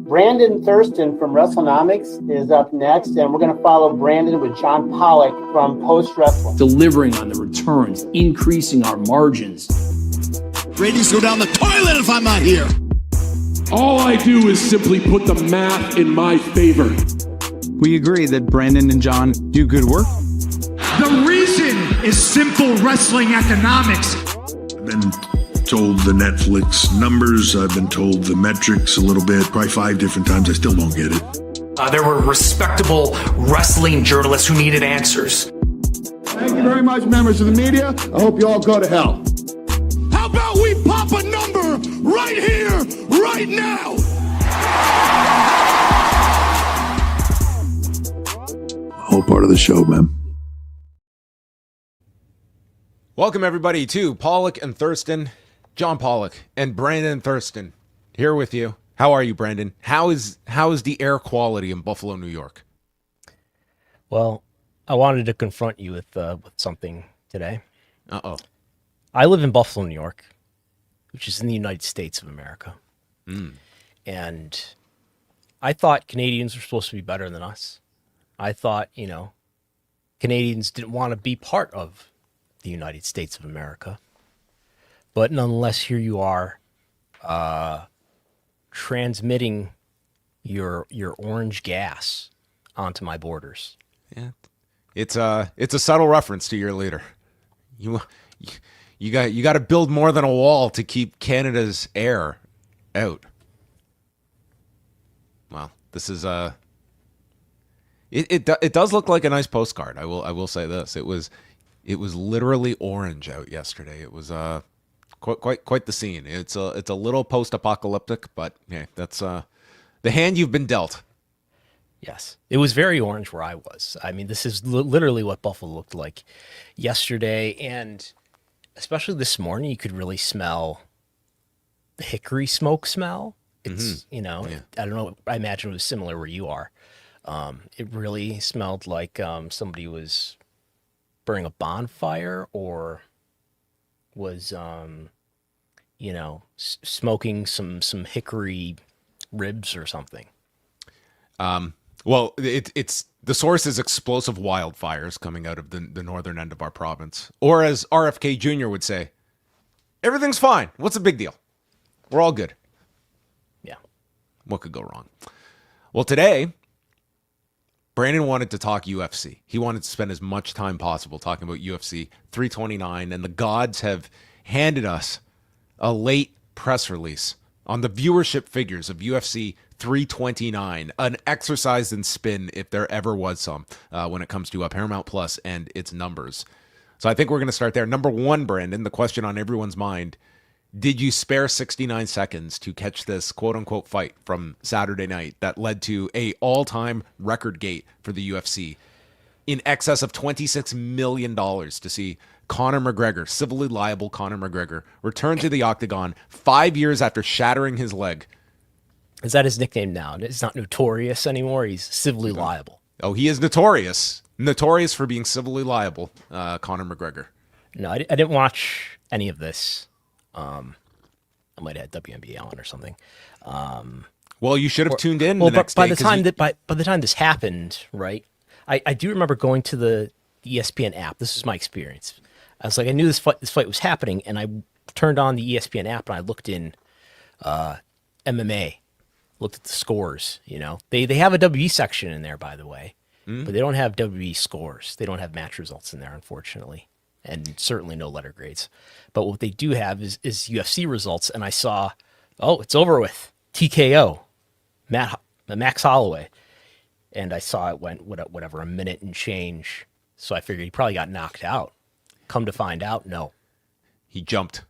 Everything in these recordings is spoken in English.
Brandon Thurston from Wrestlenomics is up next, and we're going to follow Brandon with John Pollock from Post Wrestling. Delivering on the returns, increasing our margins. Ratings go down the toilet if I'm not here. All I do is simply put the math in my favor. We agree that Brandon and John do good work. The reason is simple wrestling economics. I've been told the Netflix numbers. I've been told the metrics a little bit, probably 5 different times. I still don't get it. There were respectable wrestling journalists who needed answers. Thank you very much, members of the media. I hope you all go to hell. How about we pop a number right here, right now? Whole part of the show, man. Welcome, everybody, to Pollock and Thurston. John Pollock and Brandon Thurston here with you. How are you, Brandon? How is the air quality in Buffalo, New York? Well, I wanted to confront you with something today. Uh-oh. I live in Buffalo, New York, which is in the United States of America. And I thought Canadians were supposed to be better than us. I thought, Canadians didn't want to be part of the United States of America. But nonetheless, here you are transmitting your orange gas onto my borders. Yeah. It's a subtle reference to your leader. You got to build more than a wall to keep Canada's air out. Well, this is it does look like a nice postcard. I will say this. It was literally orange out yesterday. It was quite the scene. It's a little post-apocalyptic, but yeah, that's the hand you've been dealt. Yes, it was very orange where I was. I mean, this is literally what Buffalo looked like yesterday, and especially this morning, you could really smell the hickory smoke smell. It's I don't know. I imagine it was similar where you are. It really smelled like somebody was burning a bonfire or was smoking some hickory ribs or something. Well, it's the source is explosive wildfires coming out of the northern end of our province, or as RFK Jr. would say, everything's fine. What's the big deal? We're all good. Yeah. What could go wrong? Well, today, Brandon wanted to talk UFC. He wanted to spend as much time possible talking about UFC 329, and the gods have handed us a late press release on the viewership figures of UFC 329, an exercise in spin if there ever was some when it comes to Paramount Plus and its numbers. So I think we're going to start there. Number one, Brandon, the question on everyone's mind, did you spare 69 seconds to catch this quote-unquote fight from Saturday night that led to a all-time record gate for the UFC in excess of $26 million to see Conor McGregor, civilly liable Conor McGregor, return to the octagon 5 years after shattering his leg? Is that his nickname now? It's not Notorious anymore. He's civilly liable. Oh, he is notorious. Notorious for being civilly liable, Conor McGregor. No, I didn't watch any of this. I might have had WNBA on or something. Well, you should have tuned in the next by day. By the time this happened, right? I do remember going to the ESPN app. This is my experience. I was like, I knew this fight was happening, and I turned on the ESPN app and I looked in MMA, looked at the scores. They have a WWE section in there, by the way, but they don't have WWE scores. They don't have match results in there, unfortunately, and certainly no letter grades. But what they do have is UFC results, and I saw, it's over with. TKO, Max Holloway. And I saw it went, a minute and change. So I figured he probably got knocked out. Come to find out, no. He jumped,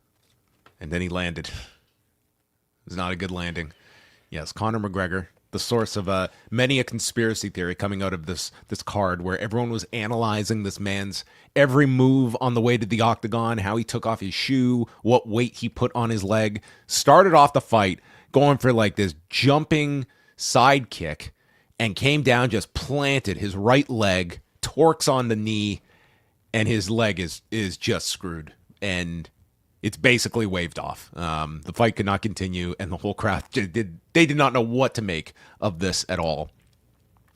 and then he landed. It was not a good landing. Yes, Conor McGregor, the source of many a conspiracy theory coming out of this card where everyone was analyzing this man's every move on the way to the octagon, how he took off his shoe, what weight he put on his leg. Started off the fight going for like this jumping side kick and came down, just planted his right leg, torques on the knee, and his leg is just screwed. And it's basically waved off. The fight could not continue, and the whole crowd did not know what to make of this at all.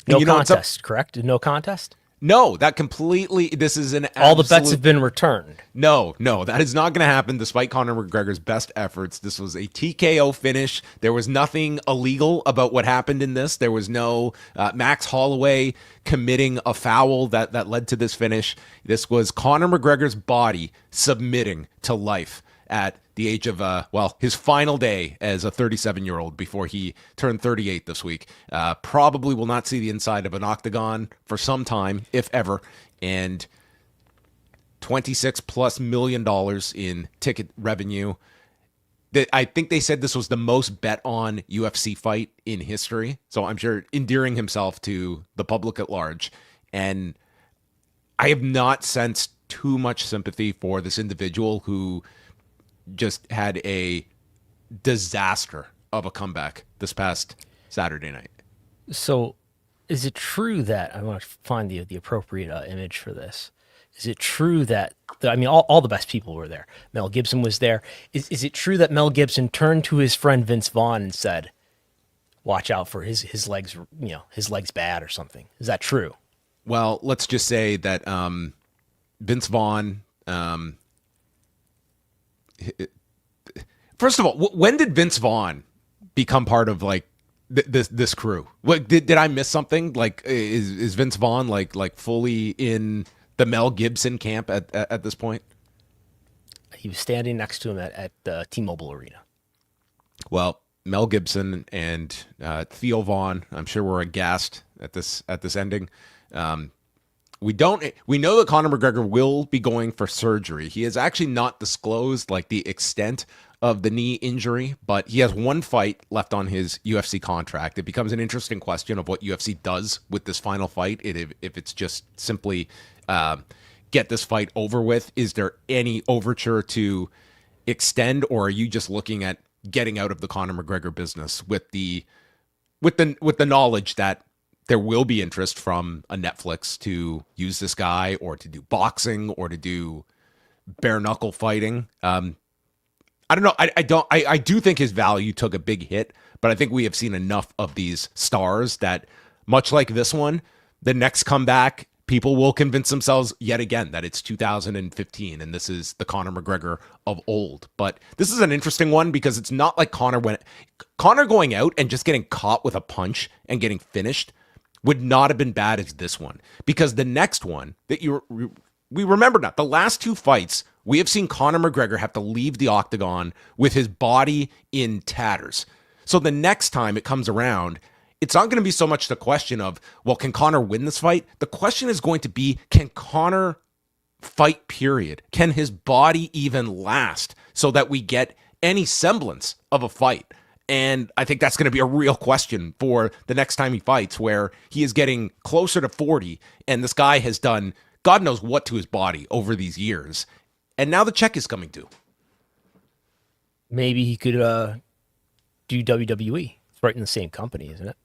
No contest, correct? No contest? No, that completely. This is an all the bets have been returned. No, that is not going to happen. Despite Conor McGregor's best efforts, this was a TKO finish. There was nothing illegal about what happened in this. There was no Max Holloway committing a foul that led to this finish. This was Conor McGregor's body submitting to life at the age of, his final day as a 37-year-old before he turned 38 this week. Probably will not see the inside of an octagon for some time, if ever. And $26+ million in ticket revenue. I think they said this was the most bet on UFC fight in history. So I'm sure endearing himself to the public at large. And I have not sensed too much sympathy for this individual who just had a disaster of a comeback this past Saturday night. So is it true that, I want to find the appropriate image for this. Is it true that, all the best people were there. Mel Gibson was there. Is it true that Mel Gibson turned to his friend Vince Vaughn and said, watch out for his legs, his legs bad or something? Is that true? Well, let's just say that Vince Vaughn, first of all, when did Vince Vaughn become part of like this crew? What did I miss something? Like, is Vince Vaughn like fully in the Mel Gibson camp at this point? He was standing next to him at the T-Mobile Arena. Well, Mel Gibson and Theo Vaughn, I'm sure, were aghast at this ending. We know that Conor McGregor will be going for surgery. He has actually not disclosed like the extent of the knee injury, but he has one fight left on his UFC contract. It becomes an interesting question of what UFC does with this final fight. If it's just simply get this fight over with, is there any overture to extend, or are you just looking at getting out of the Conor McGregor business with the knowledge that there will be interest from a Netflix to use this guy or to do boxing or to do bare knuckle fighting? I don't know. I do think his value took a big hit, but I think we have seen enough of these stars that, much like this one, the next comeback, people will convince themselves yet again that it's 2015 and this is the Conor McGregor of old. But this is an interesting one because it's not like Conor going out and just getting caught with a punch and getting finished would not have been bad as this one, because the next one that we remember now, the last two fights, we have seen Conor McGregor have to leave the octagon with his body in tatters. So the next time it comes around, it's not going to be so much the question of, well, can Conor win this fight? The question is going to be, can Conor fight, period? Can his body even last so that we get any semblance of a fight? And I think that's going to be a real question for the next time he fights, where he is getting closer to 40, and this guy has done God knows what to his body over these years. And now the check is coming due. Maybe he could do WWE. It's right in the same company, isn't it?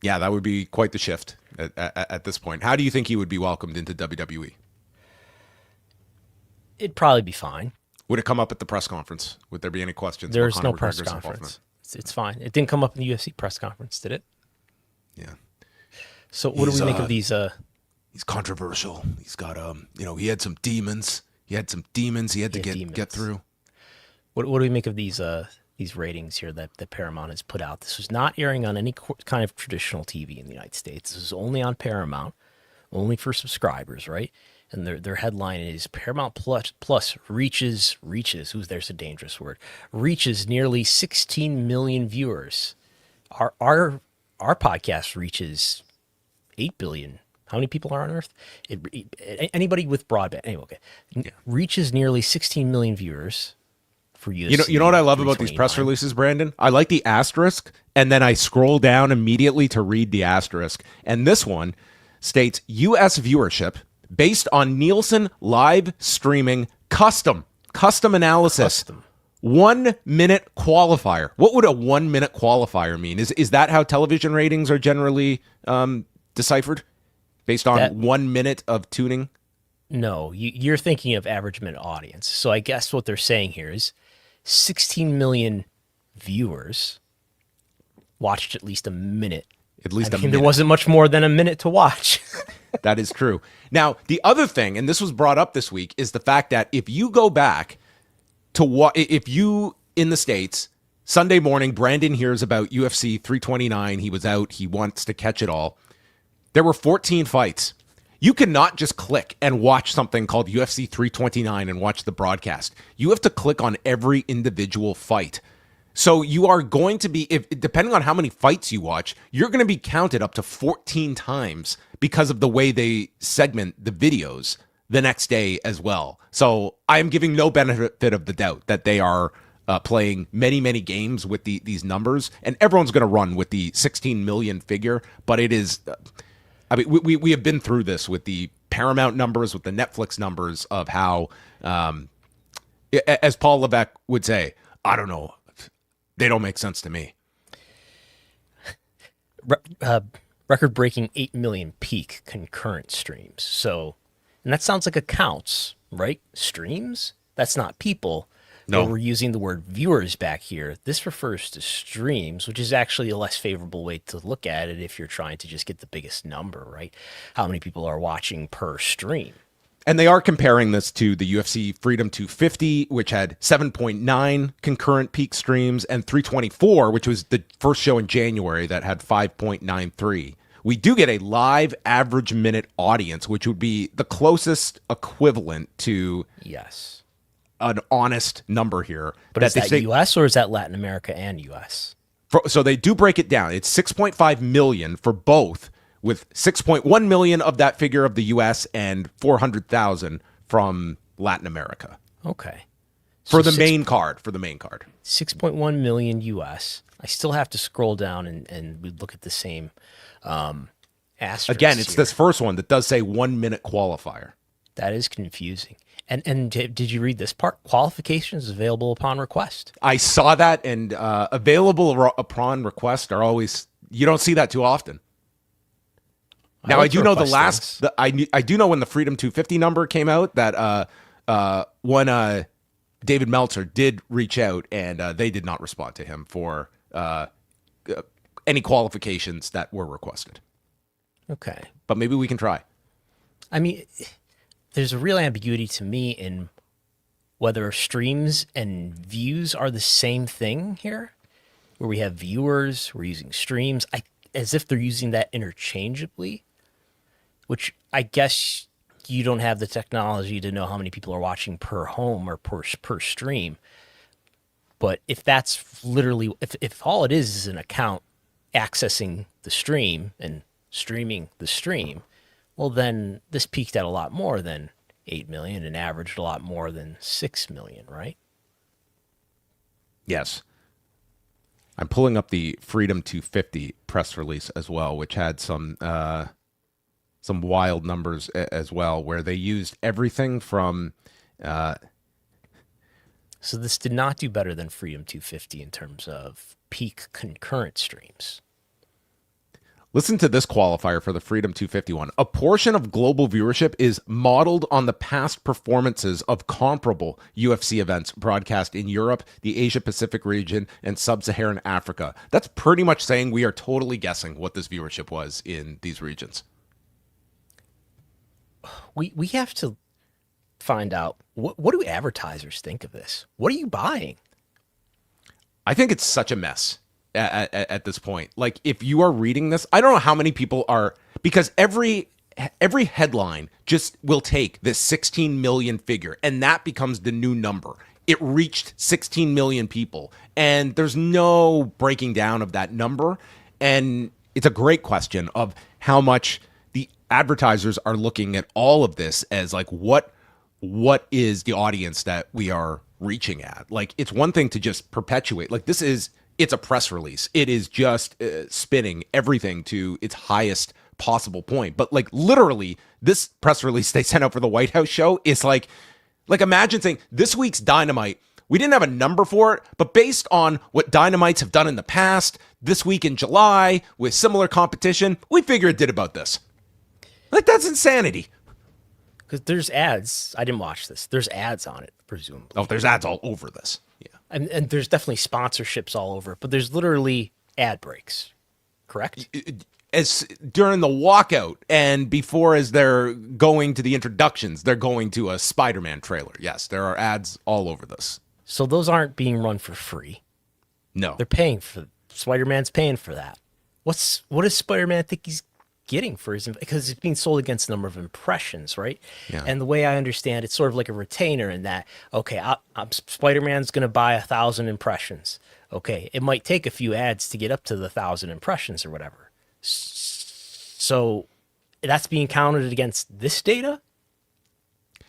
Yeah, that would be quite the shift at this point. How do you think he would be welcomed into WWE? It'd probably be fine. Would it come up at the press conference? Would there be any questions? There's no press conference. It's fine. It didn't come up in the UFC press conference, did it? Yeah. So what do we make of these? He's controversial. He's got he had some demons. He had to get through. What do we make of these ratings here that Paramount has put out? This was not airing on any kind of traditional TV in the United States. This was only on Paramount, only for subscribers, right? And their headline is Paramount Plus reaches. There's a dangerous word. Reaches nearly 16 million viewers. Our podcast reaches 8 billion. How many people are on Earth? Anybody with broadband. Anyway, okay. Yeah. Reaches nearly 16 million viewers for UFC. You know what I love about these press releases, Brandon? I like the asterisk, and then I scroll down immediately to read the asterisk. And this one states U.S. viewership based on Nielsen live streaming custom analysis. 1 minute qualifier. What would a 1 minute qualifier mean? Is that how television ratings are generally deciphered? Based on 1 minute of tuning? No, you're thinking of average minute audience. So I guess what they're saying here is 16 million viewers watched at least a minute. At least a minute. There wasn't much more than a minute to watch. That is true. Now, the other thing, and this was brought up this week, is the fact that if you go back to if you in the States, Sunday morning, Brandon hears about UFC 329. He was out. He wants to catch it all. There were 14 fights. You cannot just click and watch something called UFC 329 and watch the broadcast. You have to click on every individual fight. So you are going to be, if depending on how many fights you watch, you're going to be counted up to 14 times because of the way they segment the videos the next day as well. So I am giving no benefit of the doubt that they are playing many, many games with these numbers, and everyone's going to run with the 16 million figure, but it is... I mean, we have been through this with the Paramount numbers, with the Netflix numbers of how, as Paul Levesque would say, I don't know, they don't make sense to me. Record-breaking 8 million peak concurrent streams. So, and that sounds like accounts, right? Streams? That's not people. No. We're using the word viewers back here. This refers to streams, which is actually a less favorable way to look at it if you're trying to just get the biggest number, right? How many people are watching per stream? And they are comparing this to the UFC Freedom 250, which had 7.9 concurrent peak streams, and 324, which was the first show in January that had 5.93. We do get a live average minute audience, which would be the closest equivalent to... Yes. An honest number here. But is that U.S. or is that Latin America and U.S.? So they do break it down. It's 6.5 million for both, with 6.1 million of that figure of the U.S. and 400,000 from Latin America. Okay. For the main card. 6.1 million U.S. I still have to scroll down and we look at the same asterisk. Again, it's here. this first one that does say 1 minute qualifier. That is confusing. And did you read this part? Qualifications available upon request. I saw that, and available upon request are always, you don't see that too often. Now, I do know I do know when the Freedom 250 number came out that when David Meltzer did reach out, and they did not respond to him for any qualifications that were requested. Okay. But maybe we can try. I mean... There's a real ambiguity to me in whether streams and views are the same thing here, where we have viewers, we're using streams, as if they're using that interchangeably, which I guess you don't have the technology to know how many people are watching per home or per stream. But if that's literally, if all it is an account accessing the stream and streaming the stream, well, then this peaked at a lot more than 8 million and averaged a lot more than 6 million, right? Yes. I'm pulling up the Freedom 250 press release as well, which had some wild numbers as well, where they used everything from... So this did not do better than Freedom 250 in terms of peak concurrent streams. Listen to this qualifier for the Freedom 251. A portion of global viewership is modeled on the past performances of comparable UFC events broadcast in Europe, the Asia-Pacific region, and sub-Saharan Africa. That's pretty much saying we are totally guessing what this viewership was in these regions. We have to find out, what do advertisers think of this? What are you buying? I think it's such a mess. At this point, like if you are reading this, I don't know how many people are, because every headline just will take this 16 million figure and that becomes the new number. It reached 16 million people and there's no breaking down of that number. And it's a great question of how much the advertisers are looking at all of this as like, what is the audience that we are reaching at? Like, it's one thing to just perpetuate, like it's a press release. It is just spinning everything to its highest possible point. But like literally, this press release they sent out for the White House show is like imagine saying this week's Dynamite, we didn't have a number for it, but based on what Dynamites have done in the past, this week in July with similar competition, we figure it did about this. Like, that's insanity. Because there's ads. I didn't watch this. There's ads on it, presumably. Oh, there's ads all over this. Yeah. And there's definitely sponsorships all over it, but there's literally ad breaks, correct? As during the walkout and before, as they're going to the introductions, they're going to a Spider-Man trailer. Yes, there are ads all over this. So those aren't being run for free. No. They're paying for, Spider-Man's paying for that. What does Spider-Man think he's getting for his, because it's being sold against the number of impressions, right? Yeah. And the way I understand it's sort of like a retainer in that, okay, Spider-Man's going to buy 1,000 impressions. Okay, it might take a few ads to get up to the 1,000 impressions or whatever. So that's being counted against this data?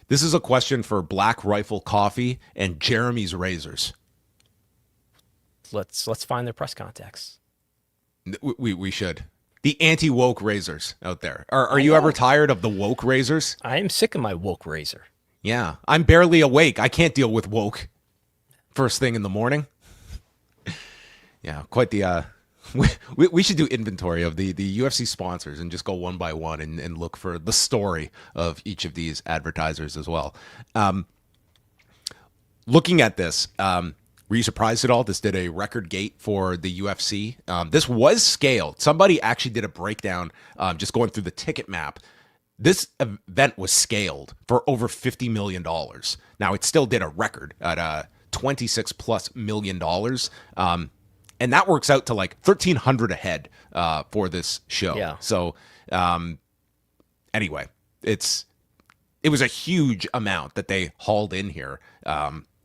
This is a question for Black Rifle Coffee and Jeremy's Razors. Let's find their press contacts. We should. The anti-woke razors out there. Are you ever tired of the woke razors? I am sick of my woke razor. Yeah, I'm barely awake. I can't deal with woke first thing in the morning. Yeah, quite the... We should do inventory of the UFC sponsors and just go one by one and look for the story of each of these advertisers as well. Looking at this, were you surprised at all? This did a record gate for the UFC. This was scaled. Somebody actually did a breakdown just going through the ticket map. This event was scaled for over $50 million. Now, it still did a record at $26+ million. And that works out to like 1,300 a head for this show. Yeah. So anyway, it was a huge amount that they hauled in here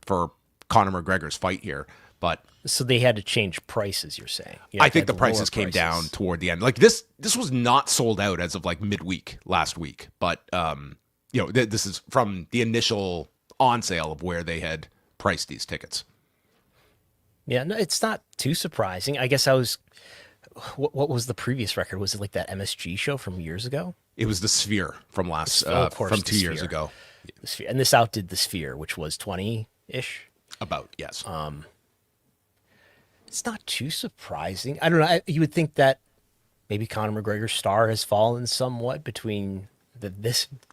for Conor McGregor's fight here. But so they had to change prices, you're saying? I think the prices came down toward the end. Like this was not sold out as of like midweek last week. But this is from the initial on sale of where they had priced these tickets. Yeah, no, it's not too surprising. I guess what was the previous record? Was it like that MSG show from years ago? It was the Sphere from from 2 years ago. The Sphere. And this outdid the Sphere, which was 20-ish. About, yes. It's not too surprising. I don't know. You would think that maybe Conor McGregor's star has fallen somewhat between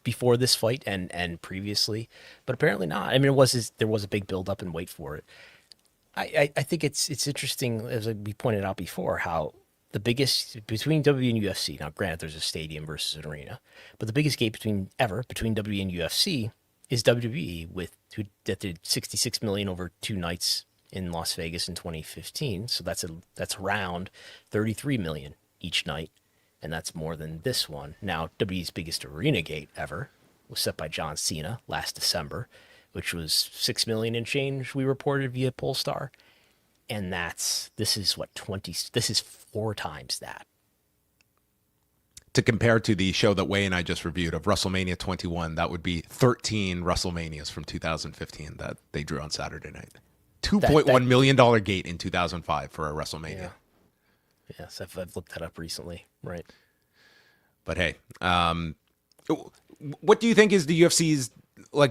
before this fight and previously, but apparently not. I mean, there was a big build up and wait for it. I think it's interesting, as we pointed out before, how the biggest between WWE and UFC. Now, granted, there's a stadium versus an arena, but the biggest gate between WWE and UFC is WWE, who did $66 million over 2 nights in Las Vegas in 2015. So that's around $33 million each night, and that's more than this one. Now, WWE's biggest arena gate ever was set by John Cena last December, which was $6 million and change, we reported via Polestar. And this is 4 times that. To compare to the show that Wei and I just reviewed of WrestleMania 21, that would be 13 WrestleManias from 2015 that they drew on Saturday night. $2.1 million gate in 2005 for a WrestleMania. Yeah. Yes, I've looked that up recently. Right. But hey, what do you think is the UFC's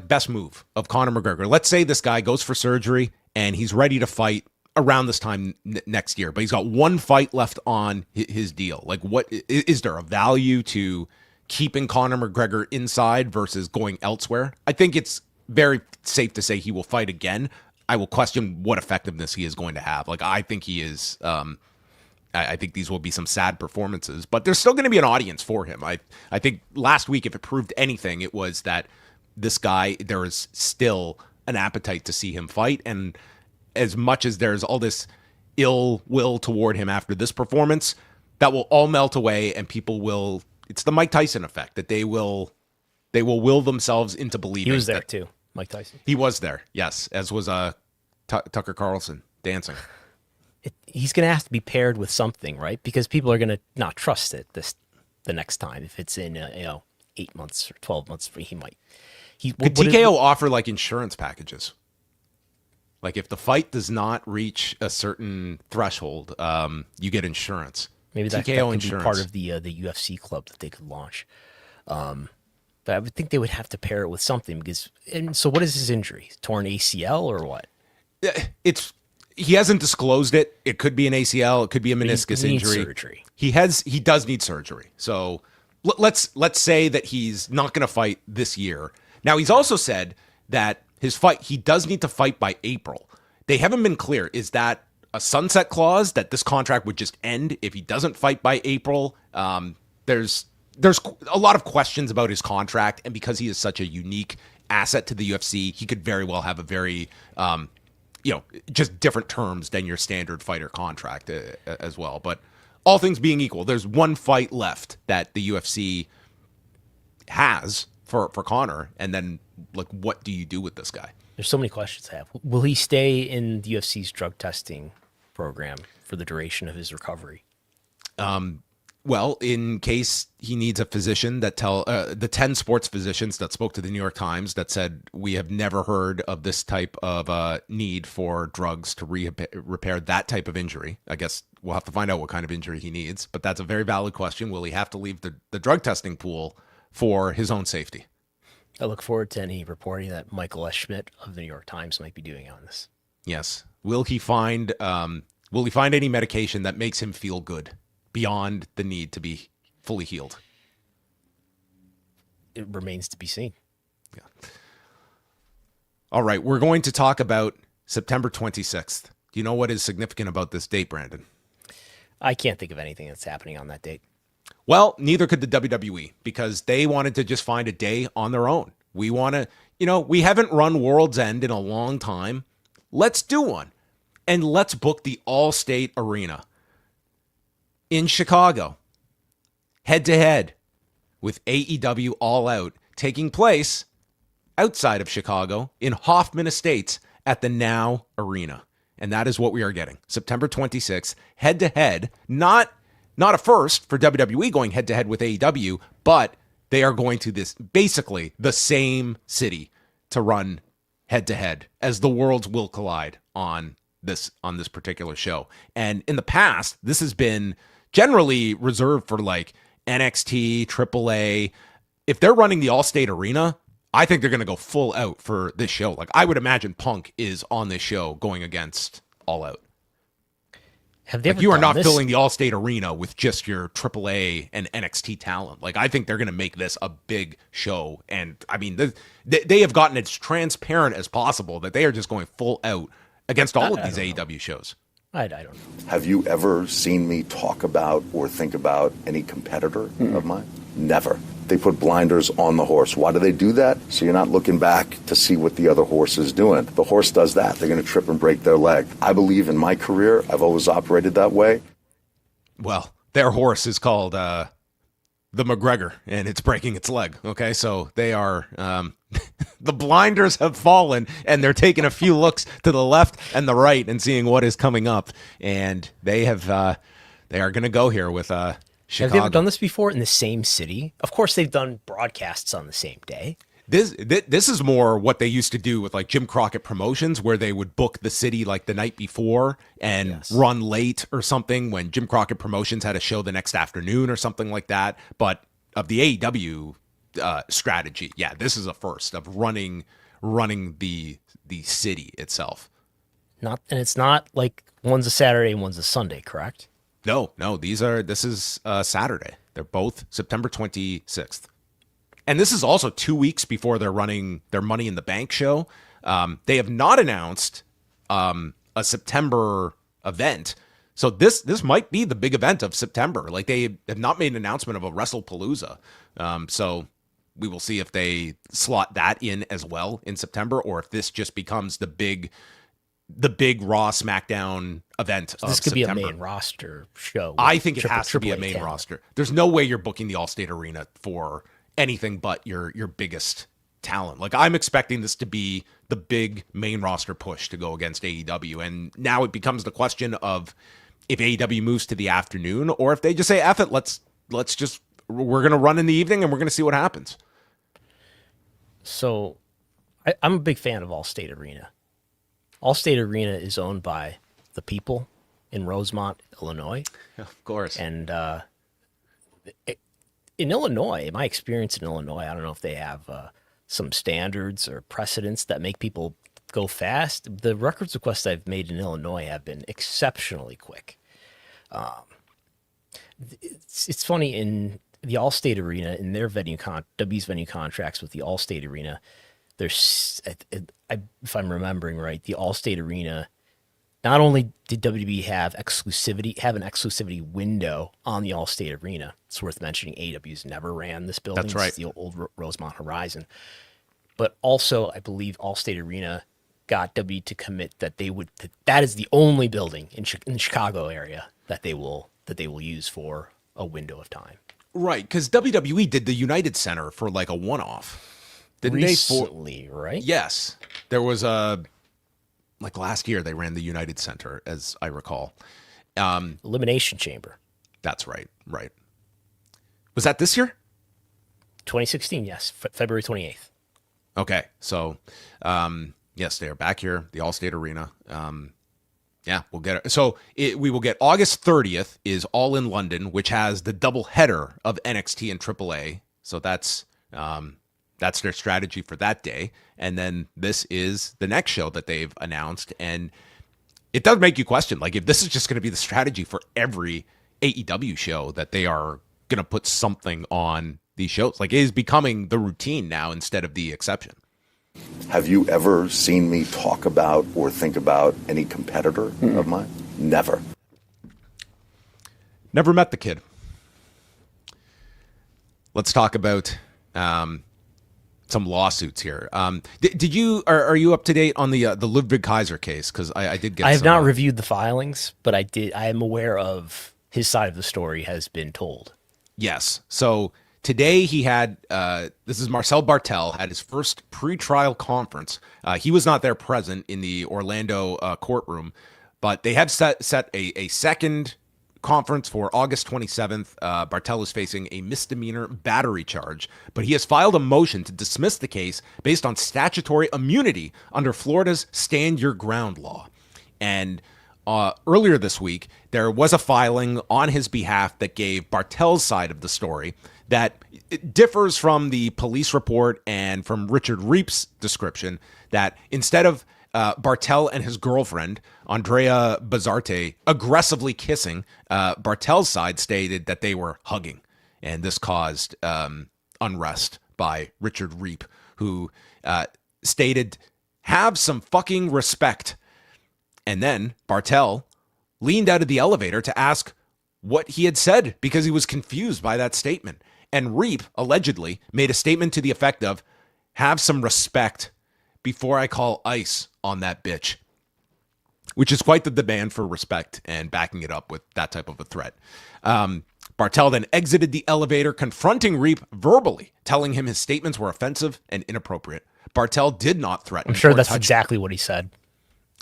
best move of Conor McGregor? Let's say this guy goes for surgery and he's ready to fight around this time next year, but he's got 1 fight left on his deal. Like, what is there a value to keeping Conor McGregor inside versus going elsewhere? I think it's very safe to say he will fight again. I will question what effectiveness he is going to have. Like, I think he is. I think these will be some sad performances, but there's still going to be an audience for him. I think last week, if it proved anything, it was that this guy, there is still an appetite to see him fight. And as much as there's all this ill will toward him after this performance, that will all melt away and people will, it's the Mike Tyson effect, that they will will themselves into believing. He was there too, Mike Tyson. He was there, yes, as was Tucker Carlson dancing. He's going to have to be paired with something, right? Because people are going to not trust it the next time. If it's in 8 months or 12 months, he might. Could TKO offer insurance packages? Like if the fight does not reach a certain threshold, you get insurance. Maybe that could be part of the UFC club that they could launch. But I would think they would have to pair it with something so what is his injury? Torn ACL or what? He hasn't disclosed it. It could be an ACL. It could be a meniscus injury. Surgery. He does need surgery. So let's say that he's not going to fight this year. Now, he's also said that he does need to fight by April. They haven't been clear. Is that a sunset clause that this contract would just end if he doesn't fight by April? There's a lot of questions about his contract, and because he is such a unique asset to the UFC, he could very well have a very, just different terms than your standard fighter contract as well. But all things being equal, there's one fight left that the UFC has for Conor, and then like, what do you do with this guy? There's so many questions I have. Will he stay in the UFC's drug testing program for the duration of his recovery? Well, in case he needs a physician that the 10 sports physicians that spoke to the New York Times that said, we have never heard of this type of need for drugs to repair that type of injury. I guess we'll have to find out what kind of injury he needs, but that's a very valid question. Will he have to leave the drug testing pool for his own safety? I look forward to any reporting that Michael S. Schmidt of the New York Times might be doing on this. Yes. Will he find any medication that makes him feel good beyond the need to be fully healed? It remains to be seen. Yeah. All right. We're going to talk about September 26th. Do you know what is significant about this date, Brandon? I can't think of anything that's happening on that date. Well, neither could the WWE, because they wanted to just find a day on their own. We want to, we haven't run World's End in a long time. Let's do one. And let's book the All-State Arena in Chicago, head-to-head with AEW All Out, taking place outside of Chicago in Hoffman Estates at the Now Arena. And that is what we are getting. September 26th, head-to-head, not a first for WWE going head-to-head with AEW, but they are going to this basically the same city to run head-to-head as the Worlds Will Collide on this particular show. And in the past, this has been generally reserved for like NXT, AAA. If they're running the All-State Arena, I think they're going to go full out for this show. Like, I would imagine Punk is on this show going against All Out. Have they ever you are not this? filling the All-State Arena with just your AAA and NXT talent. Like, I think they're going to make this a big show. And, I mean, they have gotten as transparent as possible that they are just going full out against all of these AEW shows. I don't know. Have you ever seen me talk about or think about any competitor of mine? Never. They put blinders on the horse. Why do they do that? So you're not looking back to see what the other horse is doing. The horse does that. They're going to trip and break their leg. I believe in my career, I've always operated that way. Well, their horse is called the McGregor, and it's breaking its leg. Okay, so they are the blinders have fallen, and they're taking a few looks to the left and the right and seeing what is coming up. And they are going to go here with Chicago. Have they ever done this before in the same city? Of course, they've done broadcasts on the same day. This is more what they used to do with like Jim Crockett Promotions, where they would book the city like the night before and run late or something when Jim Crockett Promotions had a show the next afternoon or something like that. But of the AEW strategy, yeah, this is a first of running the city itself. And it's not like one's a Saturday and one's a Sunday, correct? No, this is Saturday. They're both September 26th. And this is also 2 weeks before they're running their Money in the Bank show. They have not announced a September event. So this might be the big event of September. Like, they have not made an announcement of a WrestlePalooza. So we will see if they slot that in as well in September, or if this just becomes the big Raw SmackDown event. So this could be a main roster show. I think it has to be a main roster. There's no way you're booking the All-State Arena for anything but your biggest talent. Like, I'm expecting this to be the big main roster push to go against AEW. And now it becomes the question of if AEW moves to the afternoon, or if they just say, F it, we're going to run in the evening and we're going to see what happens. So I'm a big fan of All-State Arena. All-State Arena is owned by the people in Rosemont, Illinois. Of course. And in Illinois, my experience in Illinois, I don't know if they have some standards or precedents that make people go fast. The records requests I've made in Illinois have been exceptionally quick. It's funny, in the Allstate Arena in their W's venue contracts with the Allstate Arena, there's, if I'm remembering right, the Allstate Arena, not only did WWE have an exclusivity window on the Allstate Arena, it's worth mentioning AEW's never ran this building. That's right. It's the old Rosemont Horizon. But also, I believe Allstate Arena got WWE to commit that that is the only building in the Chicago area that they will use for a window of time. Right, because WWE did the United Center for like a one-off. Didn't Recently, right? Yes. There was like last year they ran the United Center, as I recall. Elimination Chamber. That's right. Was that this year? 2016, yes. February 28th. Okay, so yes, they are back here, the Allstate Arena. Yeah, we'll get it. So we will get August 30th is All in London, which has the double header of NXT and AAA. So that's their strategy for that day. And then this is the next show that they've announced, and it does make you question, like, if this is just going to be the strategy for every AEW show, that they are going to put something on these shows. Like, it is becoming the routine now instead of the exception. Have you ever seen me talk about or think about any competitor of mine? Never. Never met the kid. Let's talk about some lawsuits here. Did you are you up to date on the Ludwig Kaiser case? Because I did get. I have not reviewed the filings, but I am aware of his side of the story has been told. Yes. So today he had, this is Marcel Barthel, had his first pre-trial conference. He was not there present in the Orlando courtroom, but they have set a second conference for August 27th. Barthel is facing a misdemeanor battery charge, but he has filed a motion to dismiss the case based on statutory immunity under Florida's Stand Your Ground law. And earlier this week, there was a filing on his behalf that gave Barthel's side of the story that it differs from the police report and from Richard Reep's description, that instead of Barthel and his girlfriend, Andrea Bazzarte, aggressively kissing, Barthel's side stated that they were hugging. And this caused unrest by Richard Reep, who stated, "Have some fucking respect." And then Barthel leaned out of the elevator to ask what he had said because he was confused by that statement. And Reep allegedly made a statement to the effect of, "Have some respect before I call ICE on that bitch," which is quite the demand for respect and backing it up with that type of a threat. Barthel then exited the elevator, confronting Reep verbally, telling him his statements were offensive and inappropriate. Barthel did not threaten. I'm sure that's exactly what he said.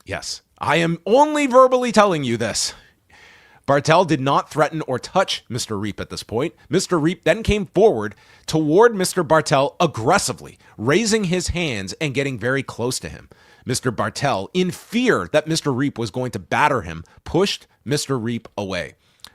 Yes. I am only verbally telling you this. Barthel did not threaten or touch Mr. Reep at this point. Mr. Reep then came forward toward Mr. Barthel aggressively, raising his hands and getting very close to him. Mr. Barthel, in fear that Mr. Reep was going to batter him, pushed Mr. Reep away.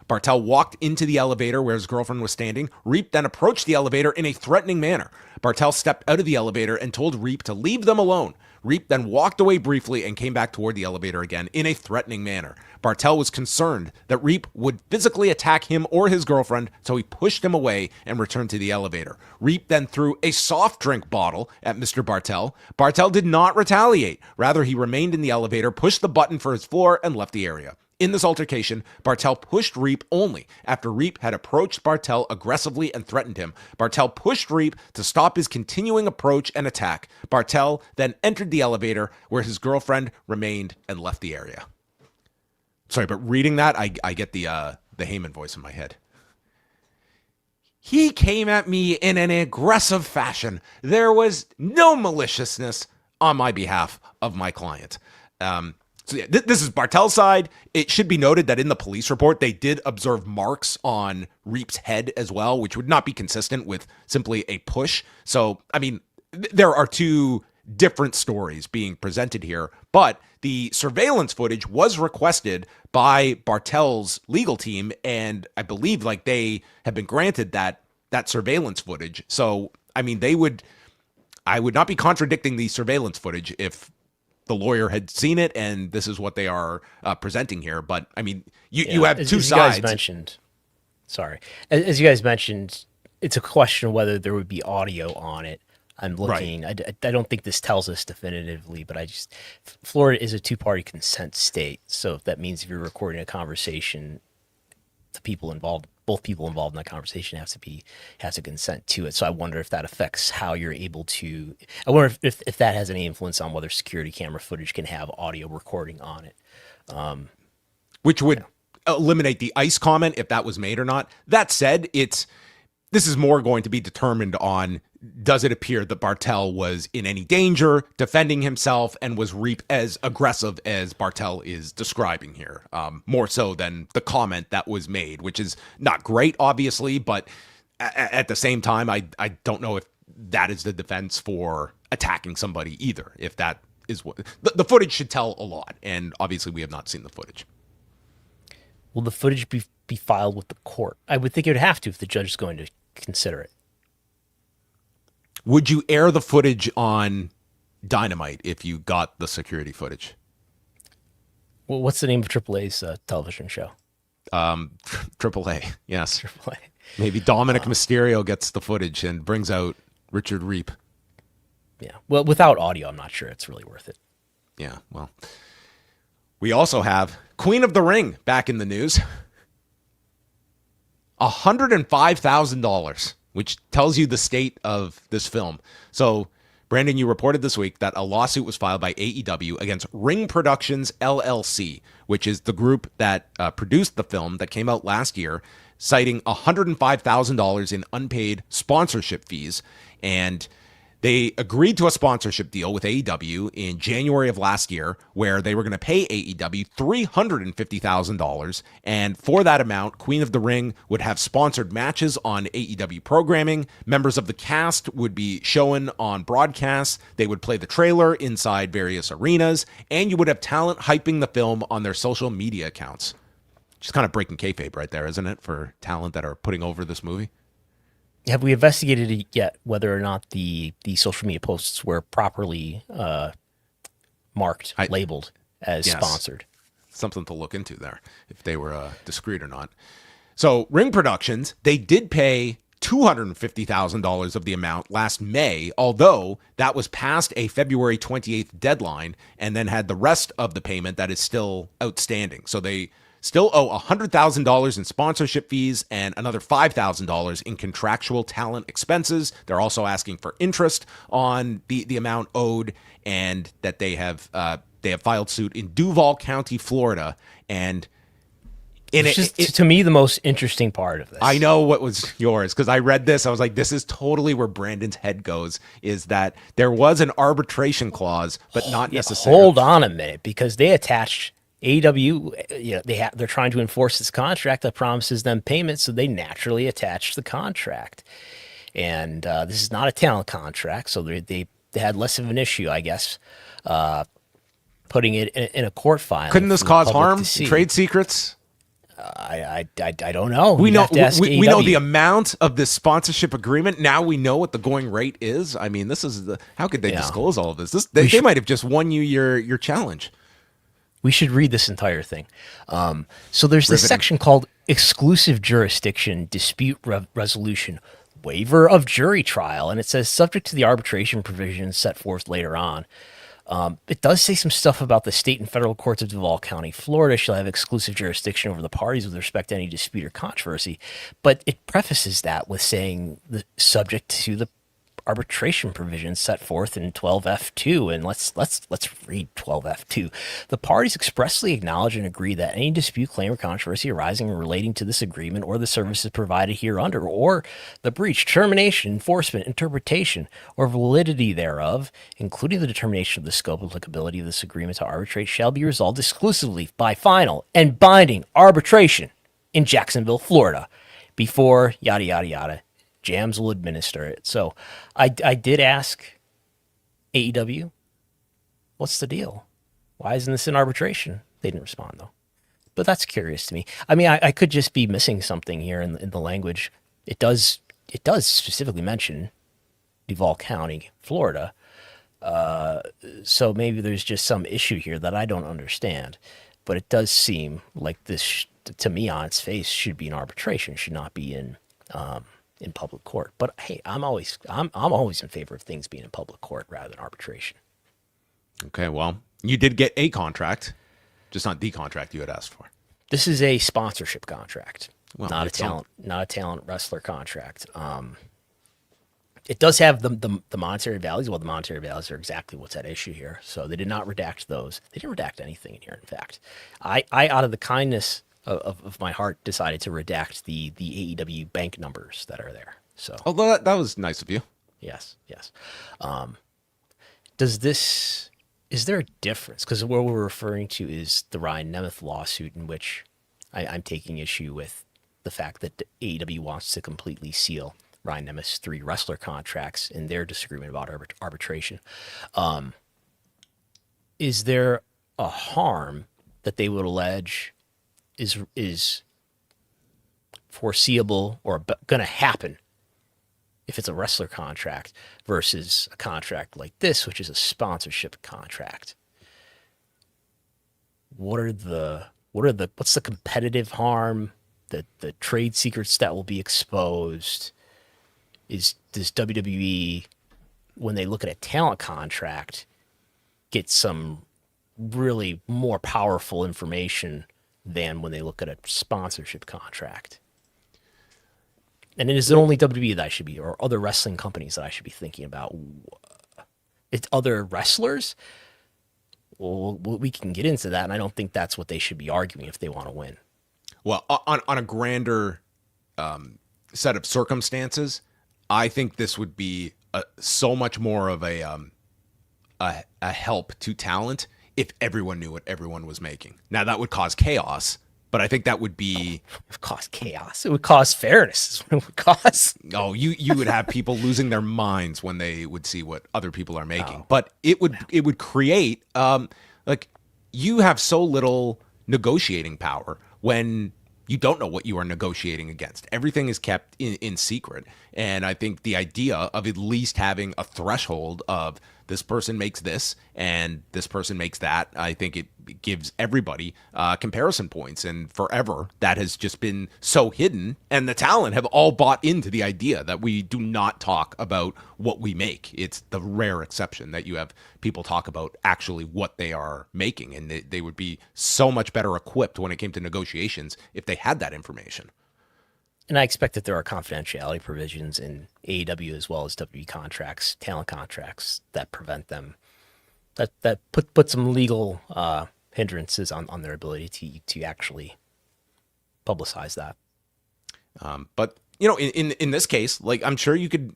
Barthel walked into the elevator where his girlfriend was standing. Reep then approached the elevator in a threatening manner. Barthel stepped out of the elevator and told Reep to leave them alone. Reep then walked away briefly and came back toward the elevator again in a threatening manner. Barthel was concerned that Reep would physically attack him or his girlfriend, so he pushed him away and returned to the elevator. Reep then threw a soft drink bottle at Mr. Barthel. Barthel did not retaliate. Rather, he remained in the elevator, pushed the button for his floor, and left the area. In this altercation, Barthel pushed Reep only after Reep had approached Barthel aggressively and threatened him. Barthel pushed Reep to stop his continuing approach and attack. Barthel then entered the elevator where his girlfriend remained and left the area. Sorry, but reading that, I get the Heyman voice in my head. He came at me in an aggressive fashion. There was no maliciousness on my behalf of my client. So yeah, this is Barthel's side. It should be noted that in the police report, they did observe marks on Reep's head as well, which would not be consistent with simply a push. So, I mean, there are two different stories being presented here, but the surveillance footage was requested by Barthel's legal team, and I believe like they have been granted that surveillance footage. So, I mean, I would not be contradicting the surveillance footage if the lawyer had seen it, and this is what they are presenting here. But I mean, you have two sides. As you guys mentioned, it's a question of whether there would be audio on it. I'm looking. Right. I don't think this tells us definitively, but Florida is a two-party consent state, so that means if you're recording a conversation, both people involved in that conversation has to consent to it. So I wonder if that affects how you're able to. I wonder if that has any influence on whether security camera footage can have audio recording on it, which would eliminate the ICE comment if that was made or not. That said, this is more going to be determined on, does it appear that Barthel was in any danger, defending himself, and was as aggressive as Barthel is describing here, more so than the comment that was made, which is not great, obviously, but at the same time, I don't know if that is the defense for attacking somebody either, if that is what... The footage should tell a lot, and obviously we have not seen the footage. Will the footage be filed with the court? I would think it would have to if the judge is going to consider it. Would you air the footage on Dynamite if you got the security footage? Well, what's the name of AAA's television show? AAA, yes. AAA. Maybe Dominic Mysterio gets the footage and brings out Richard Reap. Yeah. Well, without audio, I'm not sure it's really worth it. Yeah, well. We also have Queen of the Ring back in the news. $105,000, which tells you the state of this film. So, Brandon, you reported this week that a lawsuit was filed by AEW against Ring Productions LLC, which is the group that produced the film that came out last year, citing $105,000 in unpaid sponsorship fees. And they agreed to a sponsorship deal with AEW in January of last year where they were going to pay AEW $350,000. And for that amount, Queen of the Ring would have sponsored matches on AEW programming. Members of the cast would be shown on broadcasts. They would play the trailer inside various arenas. And you would have talent hyping the film on their social media accounts. Just kind of breaking kayfabe right there, isn't it, for talent that are putting over this movie? Have we investigated it yet whether or not the social media posts were properly marked, labeled as sponsored? Something to look into there, if they were discreet or not. So Ring Productions, they did pay $250,000 of the amount last May, although that was past a February 28th deadline and then had the rest of the payment that is still outstanding. So they still owe $100,000 in sponsorship fees and another $5,000 in contractual talent expenses. They're also asking for interest on the amount owed, and that they have filed suit in Duval County, Florida. And to me, the most interesting part of this. I know what was yours, because I read this. I was like, this is totally where Brandon's head goes, is that there was an arbitration clause, but not necessarily. Hold on a minute, because they attached AEW, they're trying to enforce this contract that promises them payment, so they naturally attached the contract. And this is not a talent contract, so they had less of an issue, I guess, putting it in a court filing. Couldn't this cause harm? Trade secrets? I don't know. We know the amount of this sponsorship agreement. Now we know what the going rate is. I mean, this is how could they disclose all of this? They might have just won you your challenge. We should read this entire thing. So there's this section called Exclusive Jurisdiction Dispute Resolution Waiver of Jury Trial, and it says subject to the arbitration provisions set forth later on. It does say some stuff about the state and federal courts of Duval County, Florida shall have exclusive jurisdiction over the parties with respect to any dispute or controversy, but it prefaces that with saying the subject to the arbitration provisions set forth in 12F2, and let's read 12F2. The parties expressly acknowledge and agree that any dispute, claim, or controversy arising or relating to this agreement or the services provided hereunder, or the breach, termination, enforcement, interpretation, or validity thereof, including the determination of the scope and applicability of this agreement to arbitrate, shall be resolved exclusively by final and binding arbitration in Jacksonville, Florida, before yada yada yada. Jams will administer it. So I did ask AEW, what's the deal? Why isn't this in arbitration? They didn't respond, though. But that's curious to me. I mean, I could just be missing something here in the language. It does specifically mention Duval County, Florida. So maybe there's just some issue here that I don't understand. But it does seem like this, to me, on its face, should be in arbitration, should not be in in public court. But hey, I'm always in favor of things being in public court rather than arbitration. Okay, well, you did get a contract, just not the contract you had asked for. This is a sponsorship contract, Well, not a it's talent wrestler contract. It does have the monetary values. Well, the monetary values are exactly what's at issue here. So they did not redact those. They didn't redact anything in here. In fact, I out of the kindness of my heart, decided to redact the AEW bank numbers that are there. So, although that was nice of you. Yes. Is there a difference? Because what we're referring to is the Ryan Nemeth lawsuit, in which I'm taking issue with the fact that AEW wants to completely seal Ryan Nemeth's 3 wrestler contracts in their disagreement about arbitration. Is there a harm that they would allege is foreseeable or going to happen if it's a wrestler contract versus a contract like this, which is a sponsorship contract? What's the competitive harm, the trade secrets that will be exposed? Does WWE, when they look at a talent contract, get some really more powerful information than when they look at a sponsorship contract? And is it only WWE that I should be, or other wrestling companies that I should be thinking about? It's other wrestlers? Well, we can get into that, and I don't think that's what they should be arguing if they want to win. Well, on a grander set of circumstances, I think this would be so much more of a help to talent if everyone knew what everyone was making. Now, that would cause chaos, but I think that would be... It would cause chaos. It would cause fairness. It would cause... Oh, you would have people losing their minds when they would see what other people are making. But it would create... you have so little negotiating power when you don't know what you are negotiating against. Everything is kept in secret. And I think the idea of at least having a threshold of this person makes this and this person makes that, I think it gives everybody comparison points. And forever, that has just been so hidden. And the talent have all bought into the idea that we do not talk about what we make. It's the rare exception that you have people talk about actually what they are making. And they would be so much better equipped when it came to negotiations if they had that information. And I expect that there are confidentiality provisions in AEW as well as WWE contracts, talent contracts, that prevent them, that put some legal hindrances on their ability to actually publicize that. But, in this case, I'm sure you could,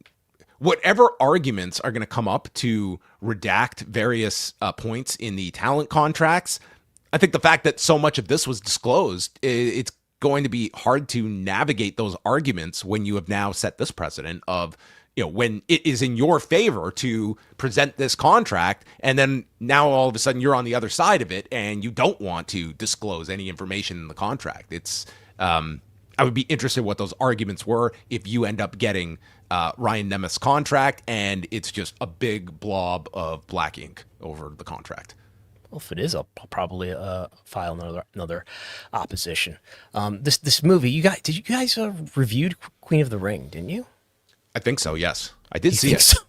whatever arguments are going to come up to redact various points in the talent contracts, I think the fact that so much of this was disclosed, it's going to be hard to navigate those arguments when you have now set this precedent of, when it is in your favor to present this contract, and then now all of a sudden you're on the other side of it and you don't want to disclose any information in the contract. It's, I would be interested what those arguments were if you end up getting Ryan Nemeth's contract and it's just a big blob of black ink over the contract. Well, if it is, I'll probably file another opposition. This movie, did you guys reviewed Queen of the Ring, didn't you? I think so. Yes, I did see it. So?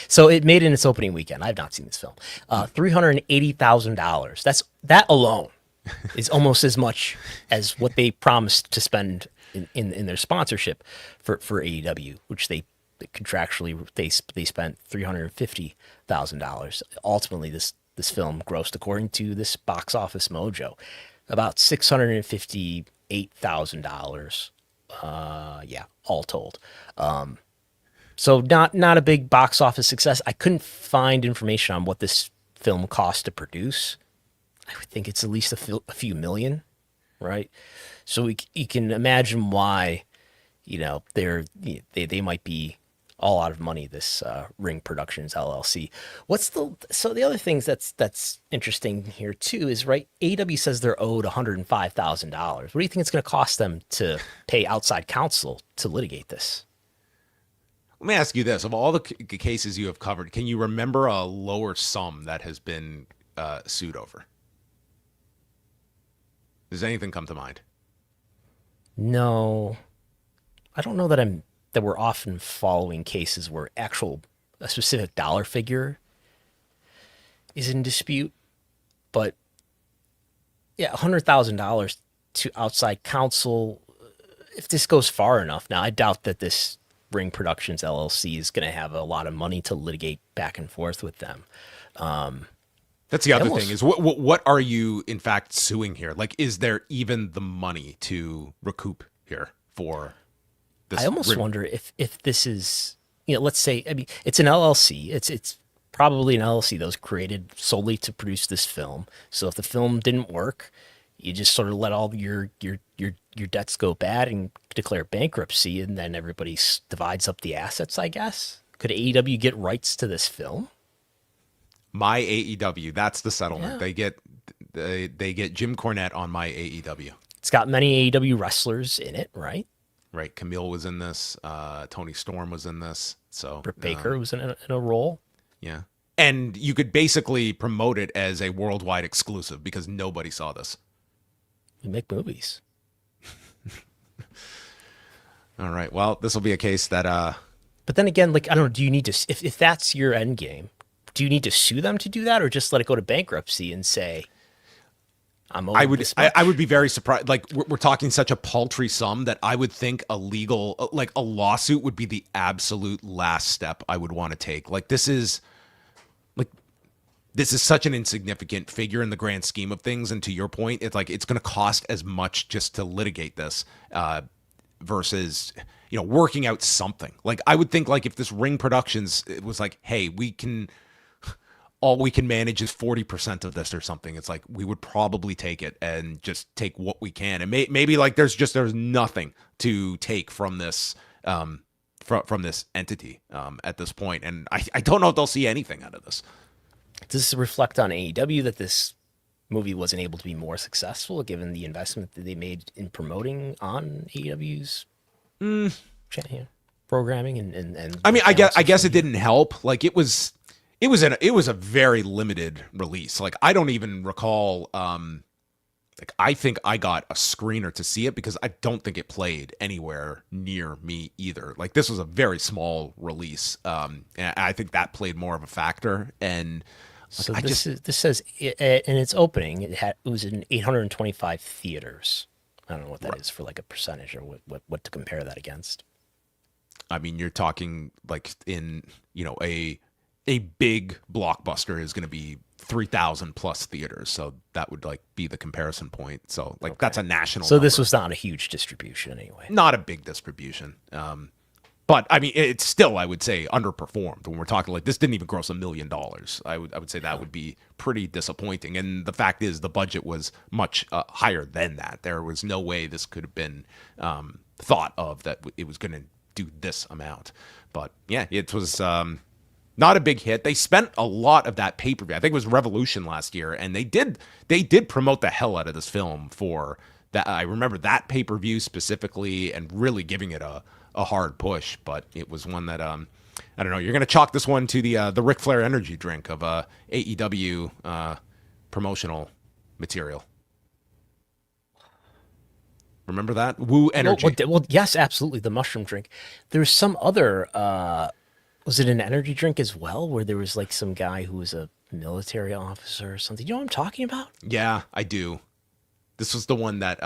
So it made it in its opening weekend. I've not seen this film. $380,000. That alone is almost as much as what they promised to spend in their sponsorship for AEW, which they contractually they spent $350,000. Ultimately, this film grossed, according to this Box Office Mojo, about $658,000. All told. So not a big box office success. I couldn't find information on what this film cost to produce. I would think it's at least a few million, right? So you can imagine why, they might be all out of money, this Ring Productions LLC. So the other things that's interesting here too is, right, AEW says they're owed $105,000. What do you think it's going to cost them to pay outside counsel to litigate this? Let me ask you this. Of all the cases you have covered, can you remember a lower sum that has been sued over? Does anything come to mind? No. I don't know that we're often following cases where a specific dollar figure is in dispute, but yeah, $100,000 to outside counsel. If this goes far enough, now I doubt that this Ring Productions LLC is going to have a lot of money to litigate back and forth with them. That's the other thing is what are you in fact suing here? Like, is there even the money to recoup here for this? I almost wonder if this is, let's say, I mean, it's an LLC. It's probably an LLC that was created solely to produce this film. So if the film didn't work, you just sort of let all your debts go bad and declare bankruptcy, and then everybody divides up the assets, I guess. Could AEW get rights to this film? My AEW, that's the settlement. Yeah. They get Jim Cornette on My AEW. It's got many AEW wrestlers in it, right? Right. Camille was in this. Tony Storm was in this. So Britt Baker was in a role. Yeah. And you could basically promote it as a worldwide exclusive because nobody saw this. We make movies. All right. Well, this will be a case that. But then again, like, I don't know. Do you need to, if that's your end game, do you need to sue them to do that, or just let it go to bankruptcy and say, I'm owed this much? I would be very surprised. Like, we're talking such a paltry sum that I would think a lawsuit would be the absolute last step I would want to take. Like, this is such an insignificant figure in the grand scheme of things. And to your point, it's like, it's going to cost as much just to litigate this, versus, working out something. Like, I would think, like, if this Ring Productions, it was like, hey, all we can manage is 40% of this or something. It's like, we would probably take it and just take what we can. And maybe like there's nothing to take from this, from this entity, at this point. And I don't know if they'll see anything out of this. Does this reflect on AEW that this movie wasn't able to be more successful given the investment that they made in promoting on AEW's programming and I mean, I guess it didn't help. Like, it was a very limited release. Like, I don't even recall. I think I got a screener to see it because I don't think it played anywhere near me either. Like, this was a very small release, and I think that played more of a factor. And so this says in its opening, it was in 825 theaters. I don't know what that is for, like, a percentage, or what to compare that against. I mean, you're talking like in a big blockbuster is going to be 3,000 plus theaters. So that would like be the comparison point. So like, that's a national So number. this was not a huge distribution anyway. Not a big distribution. But I mean, it's still, I would say, underperformed when we're talking like this didn't even gross $1 million. I would say that would be pretty disappointing. And the fact is the budget was much higher than that. There was no way this could have been thought of that it was going to do this amount. But yeah, it was not a big hit. They spent a lot of that pay-per-view. I think it was Revolution last year, and they did promote the hell out of this film for that. I remember that pay-per-view specifically, and really giving it a hard push. But it was one that I don't know. You're going to chalk this one to the Ric Flair energy drink of AEW promotional material. Remember that? Woo energy. Well, yes, absolutely. The mushroom drink. There's some other. Was it an energy drink as well, where there was like some guy who was a military officer or something? You know what I'm talking about? Yeah, I do. This was the one that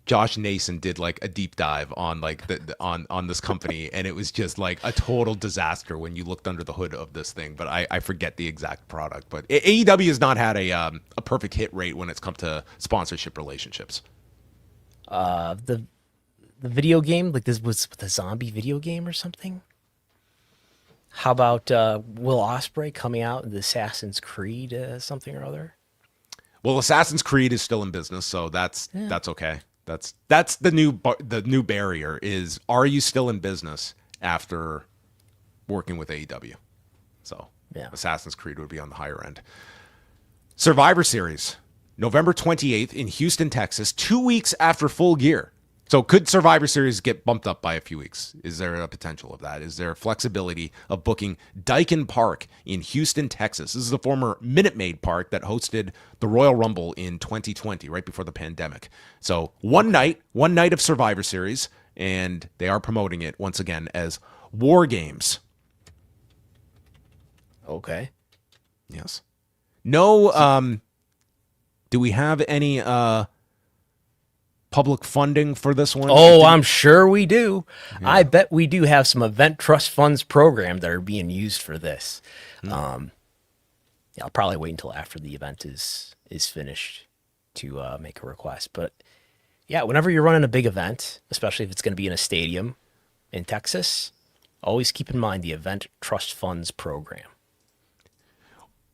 Josh Nason did like a deep dive on, like on this company, and it was just like a total disaster when you looked under the hood of this thing. But I forget the exact product. But AEW has not had a perfect hit rate when it's come to sponsorship relationships. The video game, like this was the zombie video game or something. How about Will Ospreay coming out in the Assassin's Creed something or other? Well, Assassin's Creed is still in business, so that's okay. That's the new barrier is, are you still in business after working with AEW? So yeah, Assassin's Creed would be on the higher end. Survivor Series, November 28th in Houston, Texas, 2 weeks after Full Gear. So could Survivor Series get bumped up by a few weeks? Is there a potential of that? Is there flexibility of booking Daikin Park in Houston, Texas? This is the former Minute Maid Park that hosted the Royal Rumble in 2020, right before the pandemic. So one night of Survivor Series, and they are promoting it once again as War Games. Okay. Yes. No, do we have any public funding for this one? Oh, I'm sure we do. Yeah. I bet we do have some event trust funds program that are being used for this. Yeah, I'll probably wait until after the event is finished to make a request. But yeah, whenever you're running a big event, especially if it's going to be in a stadium in Texas, always keep in mind the event trust funds program.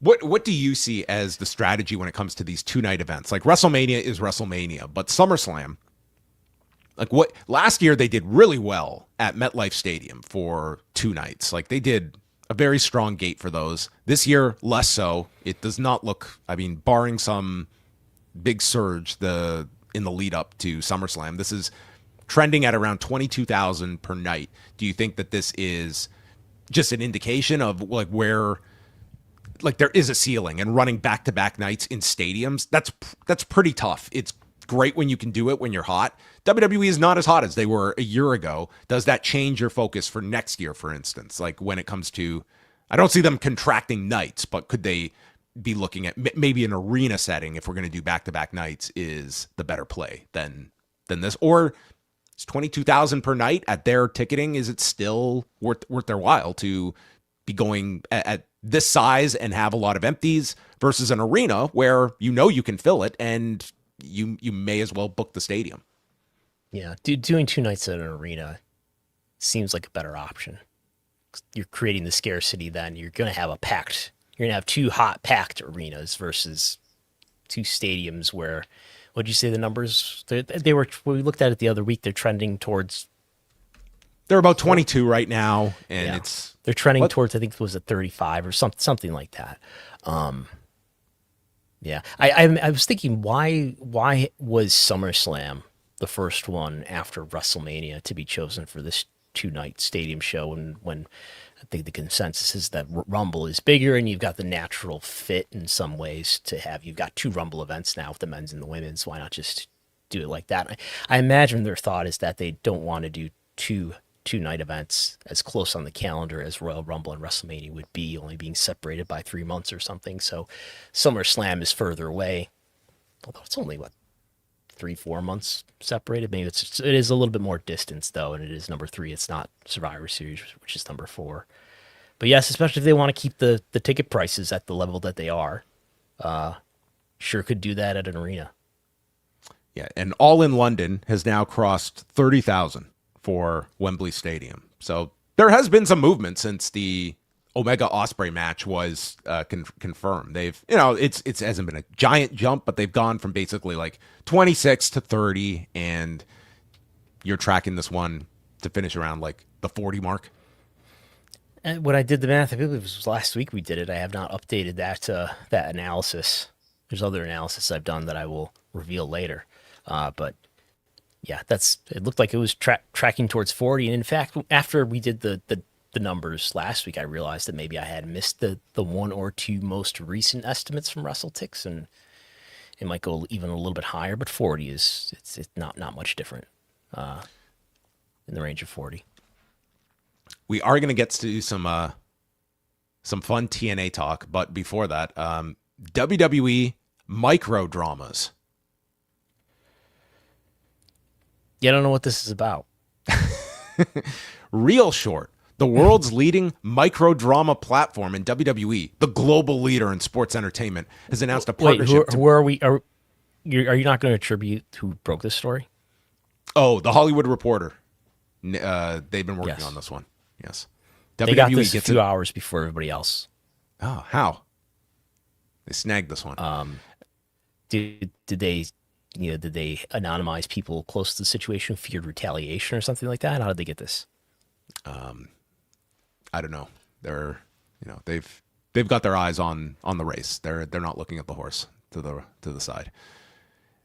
What do you see as the strategy when it comes to these 2-night events? Like WrestleMania is WrestleMania, but SummerSlam, like what last year they did really well at MetLife Stadium for 2 nights. Like they did a very strong gate for those. This year, less so. It does not look, I mean, barring some big surge in the lead up to SummerSlam, this is trending at around 22,000 per night. Do you think that this is just an indication of like where like there is a ceiling, and running back-to-back nights in stadiums, that's pretty tough. It's great when you can do it when you're hot. WWE is not as hot as they were a year ago. Does that change your focus for next year, for instance? Like when it comes to, I don't see them contracting nights, but could they be looking at maybe an arena setting if we're going to do back-to-back nights is the better play than this? Or it's 22,000 per night at their ticketing. Is it still worth their while to be going at this size and have a lot of empties versus an arena where you can fill it and you may as well book the stadium? Yeah, doing 2 nights at an arena seems like a better option. You're creating the scarcity then. You're going to have you're going to have 2 hot packed arenas versus 2 stadiums where, what'd you say the numbers? They were, we looked at it the other week, they're trending towards. They're about 22 right now, and they're trending towards, I think it was a 35 or something like that. Yeah, I was thinking, why was SummerSlam the first one after WrestleMania to be chosen for this 2-night stadium show? And when I think the consensus is that Rumble is bigger, and you've got the natural fit in some ways to have, you've got 2 Rumble events now with the men's and the women's. Why not just do it like that? I imagine their thought is that they don't want to do 2-night events as close on the calendar as Royal Rumble and WrestleMania would be, only being separated by 3 months or something. So SummerSlam is further away, although it's only 3-4 months separated. Maybe it is a little bit more distance though, and it is number 3. It's not Survivor Series, which is number 4. But yes, especially if they want to keep the ticket prices at the level that they are, sure could do that at an arena. Yeah, and All in London has now crossed 30,000 for Wembley Stadium. So there has been some movement since the Omega Ospreay match was confirmed. They've, it hasn't been a giant jump, but they've gone from basically like 26 to 30, and you're tracking this one to finish around like the 40 mark. And when I did the math, I believe it was last week we did it. I have not updated that analysis. There's other analysis I've done that I will reveal later. But yeah, it looked like it was tracking towards 40. And in fact, after we did the numbers last week, I realized that maybe I had missed the 1 or 2 most recent estimates from WrestleTix, and it might go even a little bit higher. But 40 it's not much different in the range of 40. We are going to get to some fun TNA talk, but before that, WWE Microdramas. Yeah, I don't know what this is about. ReelShort, the world's leading microdrama platform in WWE, the global leader in sports entertainment, has announced a partnership. Wait, who are we? Are you not going to attribute who broke this story? Oh, The Hollywood Reporter. They've been working on this one. Yes. They got this a few hours before everybody else. Oh, how? They snagged this one. Did they anonymize people close to the situation, feared retaliation or something like that? How did they get this? I don't know. They've got their eyes on the race. They're not looking at the horse to the side.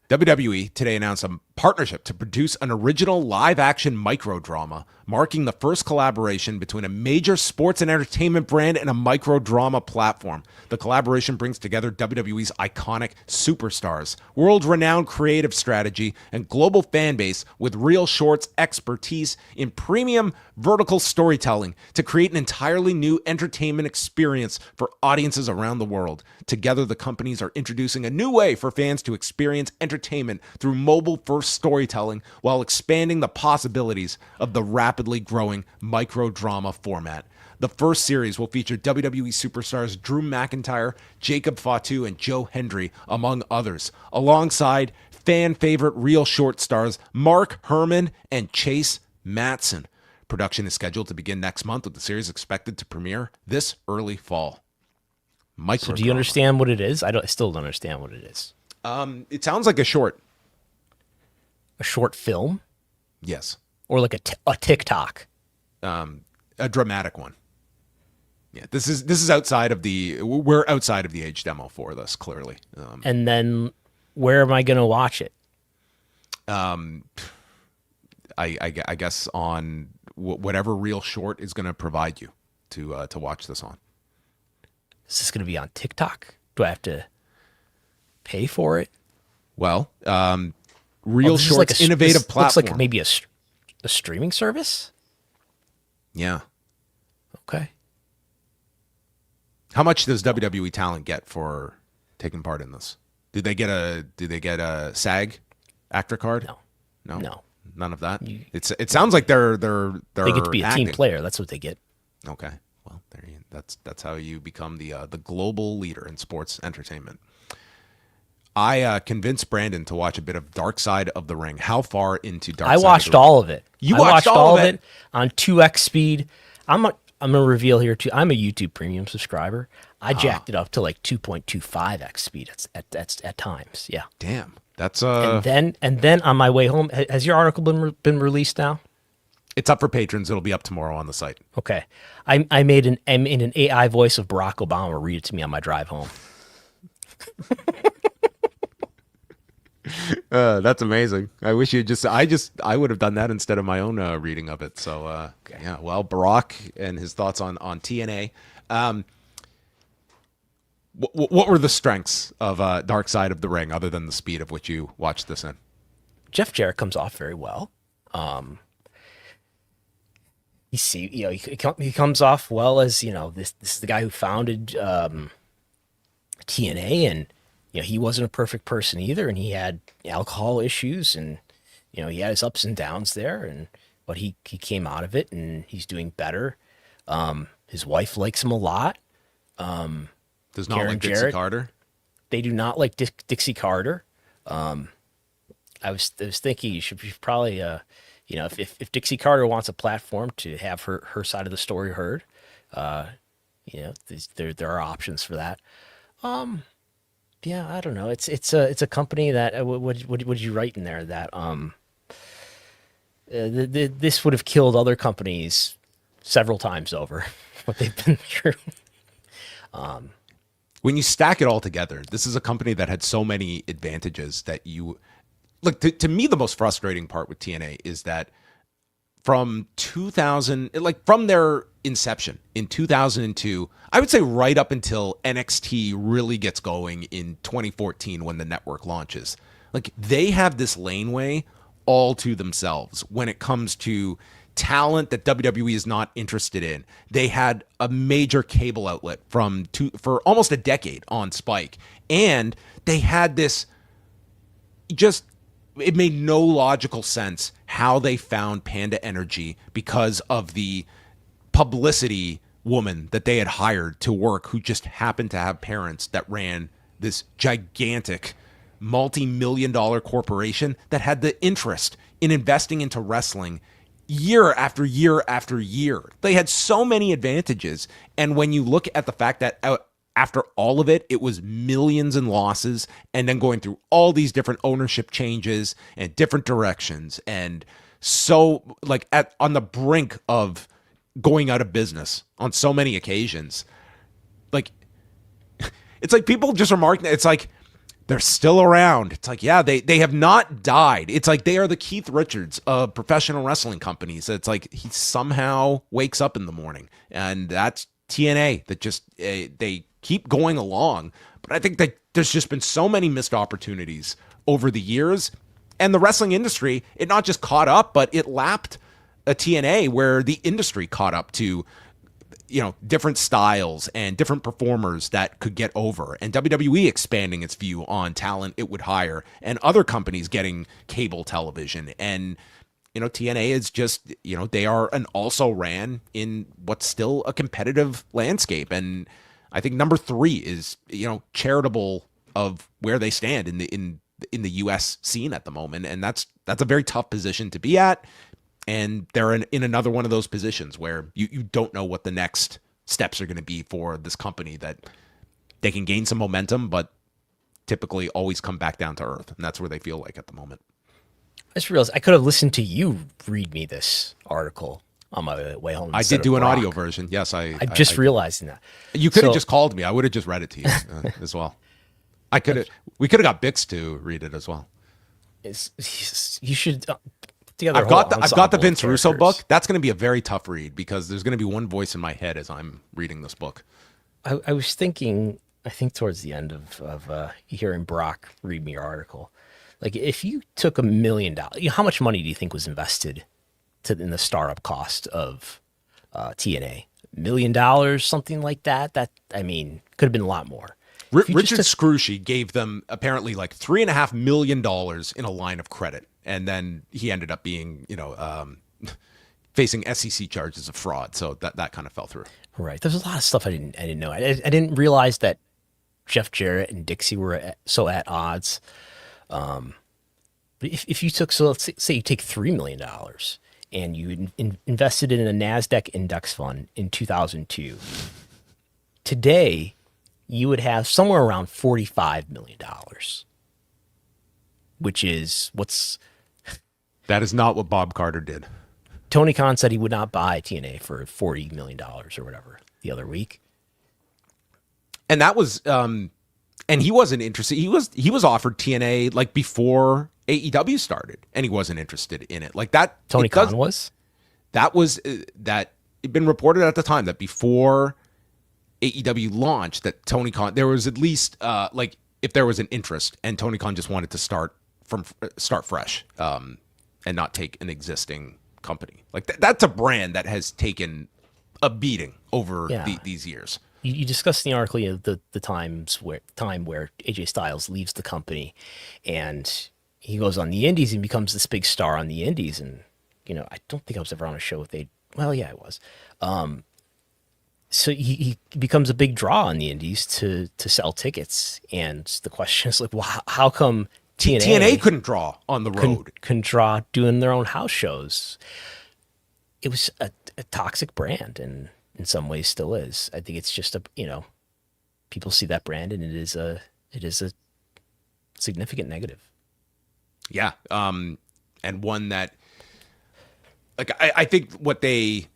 WWE today announced a partnership to produce an original live-action microdrama, marking the first collaboration between a major sports and entertainment brand and a microdrama platform. The collaboration brings together WWE's iconic superstars, world-renowned creative strategy, and global fan base with ReelShort's expertise in premium vertical storytelling to create an entirely new entertainment experience for audiences around the world. Together, the companies are introducing a new way for fans to experience entertainment through mobile-first storytelling while expanding the possibilities of the rapidly growing microdrama format. The first series will feature WWE superstars Drew McIntyre, Jacob Fatu, and Joe Hendry, among others, alongside fan-favorite ReelShort stars Mark Herman and Chase Matson. Production is scheduled to begin next month, with the series expected to premiere this early fall. So do you understand what it is? I still don't understand what it is. It sounds like a short. A short film? Yes. Or like a TikTok? A dramatic one. Yeah, this is outside of we're outside of the age demo for this, clearly. And then where am I going to watch it? I guess on whatever ReelShort is going to provide you to watch this on. Is this going to be on TikTok? Do I have to pay for it? Well, ReelShort's innovative platform. Looks like maybe a streaming service? Yeah. Okay. How much does WWE talent get for taking part in this? Do they get a SAG actor card? No. None of that. It sounds like they're they get to be a team player. That's what they get. Okay. Well, that's how you become the global leader in sports entertainment. I convinced Brandon to watch a bit of Dark Side of the Ring. How far into Dark Side of the Ring? I watched all of it. You watched all of it on 2x speed. I'm gonna reveal here too. I'm a YouTube Premium subscriber. I jacked it up to like 2.25x speed at times. Yeah. Damn. That's And then on my way home, has your article been released now? It's up for patrons. It'll be up tomorrow on the site. Okay. I made an AI voice of Barack Obama read it to me on my drive home. That's amazing. I wish you I would have done that instead of my own reading of it. So okay. Yeah, well, Barack and his thoughts on TNA. What were the strengths of Dark Side of the Ring other than the speed of which you watched this in? Jeff Jarrett comes off very well. He comes off well as, this is the guy who founded TNA, and he wasn't a perfect person either, and he had alcohol issues, and he had his ups and downs there, but he came out of it, and he's doing better. His wife likes him a lot. Does not like Dixie Carter. They do not like Dixie Carter. I was thinking you should probably if Dixie Carter wants a platform to have her side of the story heard, there are options for that. Yeah, I don't know. It's a company that what did you write in there that this would have killed other companies several times over what they've been through. When you stack it all together, this is a company that had so many advantages that you look. To me, the most frustrating part with TNA is that from 2000, from their inception in 2002, I would say right up until NXT really gets going in 2014 when the network launches, they have this laneway all to themselves when it comes to talent that WWE is not interested in. They had a major cable outlet for almost a decade on Spike, and they had this it made no logical sense how they found Panda Energy because of the publicity woman that they had hired to work, who just happened to have parents that ran this gigantic multi-million-dollar corporation that had the interest in investing into wrestling year after year after year. They had so many advantages. And when you look at the fact that after all of it, it was millions in losses, and then going through all these different ownership changes and different directions, and so on the brink of going out of business on so many occasions. It's like people just remark, it's like they're still around. It's like, yeah, they have not died. It's like they are the Keith Richards of professional wrestling companies. It's like he somehow wakes up in the morning, and that's TNA that just they keep going along. But I think that there's just been so many missed opportunities over the years, and the wrestling industry, it not just caught up, but it lapped a TNA where the industry caught up to, you know, different styles and different performers that could get over, and WWE expanding its view on talent it would hire, and other companies getting cable television. And, you know, TNA is just, you know, they are an also ran in what's still a competitive landscape. And I think number 3 is, you know, charitable of where they stand in the US scene at the moment. And that's a very tough position to be at. And they're in another one of those positions where you don't know what the next steps are going to be for this company, that they can gain some momentum, but typically always come back down to earth. And that's where they feel like at the moment. I just realized I could have listened to you read me this article on my way home. I did do an audio version. Yes, I just realizing that. You could have just called me. I would have just read it to you as well. We could have got Bix to read it as well. You should... I've got the Vince Russo book. That's going to be a very tough read because there's going to be one voice in my head as I'm reading this book. I was thinking, I think towards the end of hearing Brock read me your article, like if you took $1 million, how much money do you think was invested in the startup cost of TNA? $1 million, something like that. That, I mean, could have been a lot more. Richard Scrushy gave them apparently like $3.5 million in a line of credit. And then he ended up being, you know, facing SEC charges of fraud. So that kind of fell through. Right. There's a lot of stuff I didn't know. I didn't realize that Jeff Jarrett and Dixie were so at odds. But if you took, so let's say you take $3 million and you invested in a NASDAQ index fund in 2002, today you would have somewhere around $45 million, which is that is not what Bob Carter did. Tony Khan said he would not buy TNA for $40 million or whatever the other week. And that was, and he wasn't interested. He was offered TNA like before AEW started, and he wasn't interested in it. Like that. Tony Khan was? That was, that it'd been reported at the time that before AEW launched, that Tony Khan, there was at least like if there was an interest, and Tony Khan just wanted to start fresh, and not take an existing company. Like that's a brand that has taken a beating over these years. You discussed in the article, you know, the time where AJ Styles leaves the company, and he goes on the Indies and becomes this big star on the Indies. And you know, I don't think I was ever on a show with well, yeah, I was. So he becomes a big draw on the Indies to sell tickets, and the question is like, well, how come TNA couldn't draw on the road? Couldn't draw doing their own house shows. It was a toxic brand, and in some ways still is. I think it's just people see that brand, and it is a significant negative. Yeah, and one that, like, I think what they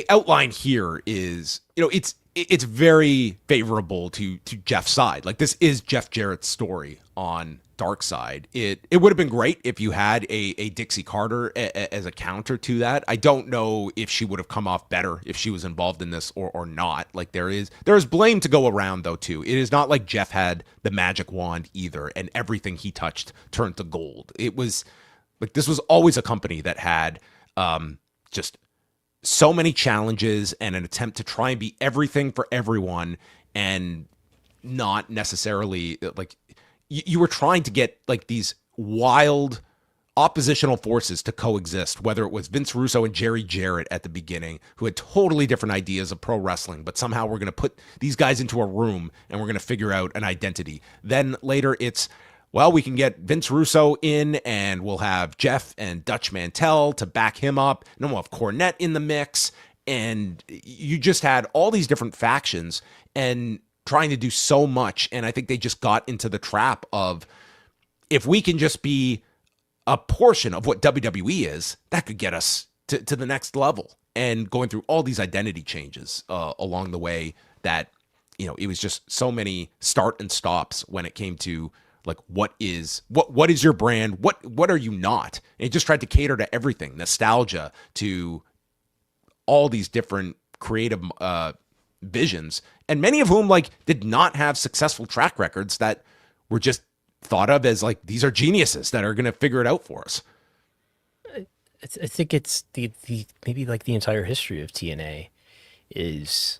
outline here is, you know, it's very favorable to Jeff's side. Like, this is Jeff Jarrett's story on Dark Side. It would have been great if you had a Dixie Carter as a counter to that. I don't know if she would have come off better if she was involved in this or not. Like, there is blame to go around though too. It is not like Jeff had the magic wand either, and everything he touched turned to gold. It was like, this was always a company that had just so many challenges and an attempt to try and be everything for everyone, and not necessarily like you were trying to get like these wild oppositional forces to coexist, whether it was Vince Russo and Jerry Jarrett at the beginning, who had totally different ideas of pro wrestling, but somehow we're going to put these guys into a room and we're going to figure out an identity. Then later it's, well, we can get Vince Russo in and we'll have Jeff and Dutch Mantell to back him up. And then we'll have Cornette in the mix. And you just had all these different factions and trying to do so much. And I think they just got into the trap of, if we can just be a portion of what WWE is, that could get us to the next level. And going through all these identity changes along the way that, it was just so many start and stops when it came to like what is your brand, what are you not? And it just tried to cater to everything, nostalgia to all these different creative visions, and many of whom like did not have successful track records that were just thought of as like these are geniuses that are going to figure it out for us. I think it's the maybe like the entire history of TNA is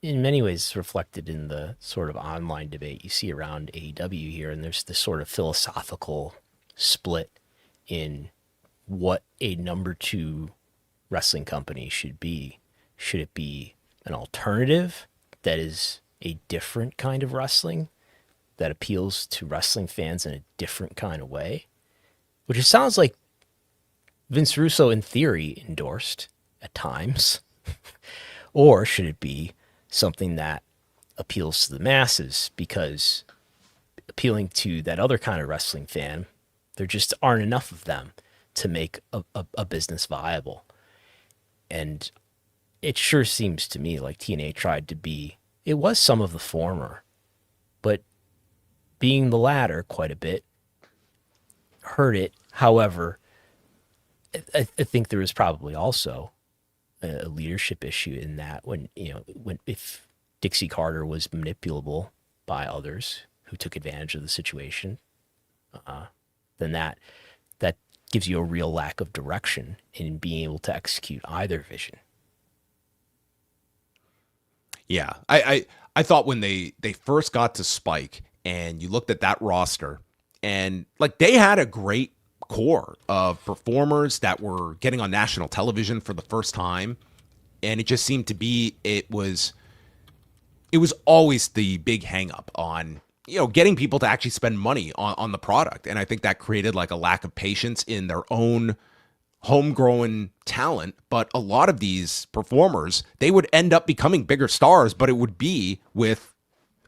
in many ways reflected in the sort of online debate you see around AEW here, and there's this sort of philosophical split in what a number 2 wrestling company should be. Should it be an alternative that is a different kind of wrestling that appeals to wrestling fans in a different kind of way? Which it sounds like Vince Russo in theory endorsed at times. Or should it be something that appeals to the masses, because appealing to that other kind of wrestling fan, there just aren't enough of them to make a business viable. And it sure seems to me like TNA tried to be, it was some of the former, but being the latter quite a bit hurt it. However, I think there was probably also a leadership issue in that when if Dixie Carter was manipulable by others who took advantage of the situation, then that gives you a real lack of direction in being able to execute either vision. Yeah, I thought when they first got to Spike and you looked at that roster and like they had a great core of performers that were getting on national television for the first time, and it just seemed to be it was always the big hang up on getting people to actually spend money on the product. And I think that created like a lack of patience in their own homegrown talent. But a lot of these performers, they would end up becoming bigger stars, but it would be with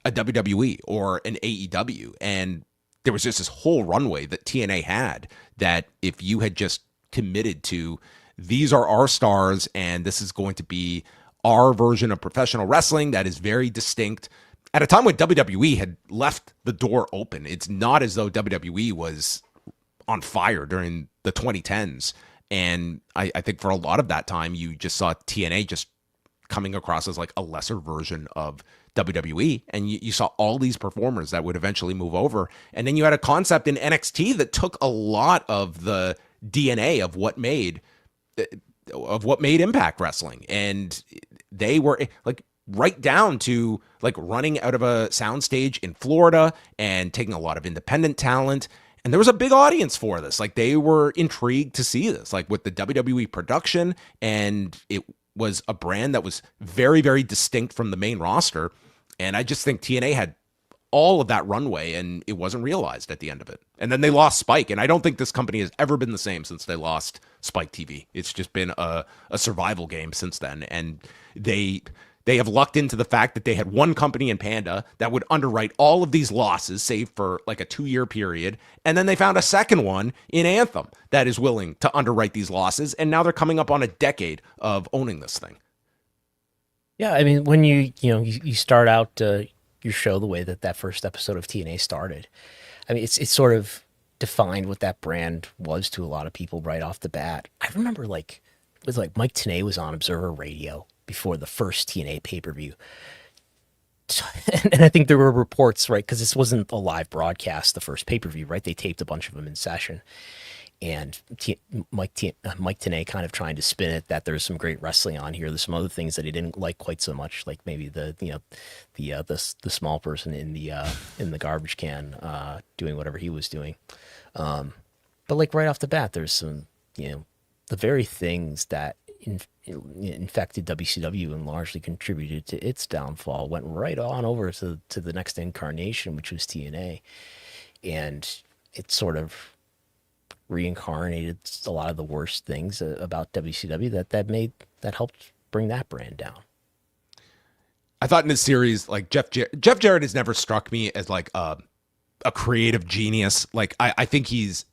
a WWE or an AEW. And there was just this whole runway that TNA had that if you had just committed to, these are our stars and this is going to be our version of professional wrestling that is very distinct. At a time when WWE had left the door open, it's not as though WWE was on fire during the 2010s. And I think for a lot of that time, you just saw TNA just coming across as like a lesser version of WWE. And you saw all these performers that would eventually move over. And then you had a concept in NXT that took a lot of the DNA of what made Impact Wrestling. And they were like right down to like running out of a soundstage in Florida and taking a lot of independent talent. And there was a big audience for this. Like they were intrigued to see this, like with the WWE production. And it was a brand that was very, very distinct from the main roster. And I just think TNA had all of that runway and it wasn't realized at the end of it. And then they lost Spike. And I don't think this company has ever been the same since they lost Spike TV. It's just been a survival game since then. And they have lucked into the fact that they had one company in Panda that would underwrite all of these losses, save for like a 2-year period. And then they found a second one in Anthem that is willing to underwrite these losses. And now they're coming up on a decade of owning this thing. Yeah, I mean, when you start out your show the way that first episode of TNA started, I mean, it's sort of defined what that brand was to a lot of people right off the bat. I remember it was like Mike Tenay was on Observer Radio before the first TNA pay-per-view. And I think there were reports, right, because this wasn't a live broadcast, the first pay-per-view, right? They taped a bunch of them in session. And Mike Tenay kind of trying to spin it that there's some great wrestling on here. There's some other things that he didn't like quite so much, like maybe the small person in the garbage can doing whatever he was doing. But like right off the bat, there's some the very things that infected WCW and largely contributed to its downfall went right on over to the next incarnation, which was TNA, and it sort of reincarnated a lot of the worst things about WCW that helped bring that brand down. I thought in this series, like Jeff Jarrett has never struck me as like a a creative genius. Like I think he is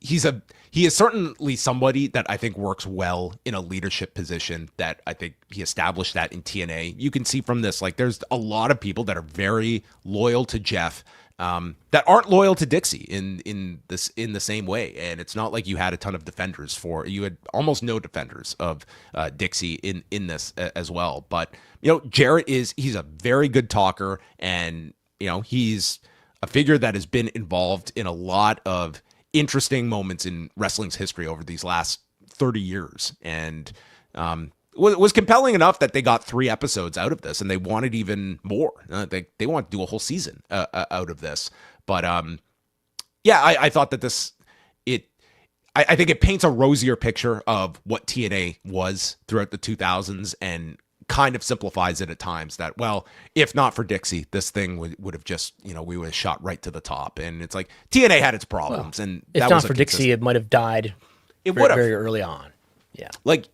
certainly somebody that I think works well in a leadership position. That I think he established that in TNA. You can see from this, like there's a lot of people that are very loyal to Jeff, that aren't loyal to Dixie in the same way. And it's not like you had a ton of defenders you had almost no defenders of Dixie in this as well. But Jarrett he's a very good talker, and he's a figure that has been involved in a lot of interesting moments in wrestling's history over these last 30 years. And was compelling enough that they got 3 episodes out of this, and they wanted even more. They want to do a whole season out of this. But I thought that I think it paints a rosier picture of what TNA was throughout the 2000s, and kind of simplifies it at times that, well, if not for Dixie, this thing would have just, we would have shot right to the top. And it's like TNA had its problems. And if not for Dixie, it might have died very early on. Yeah. Like,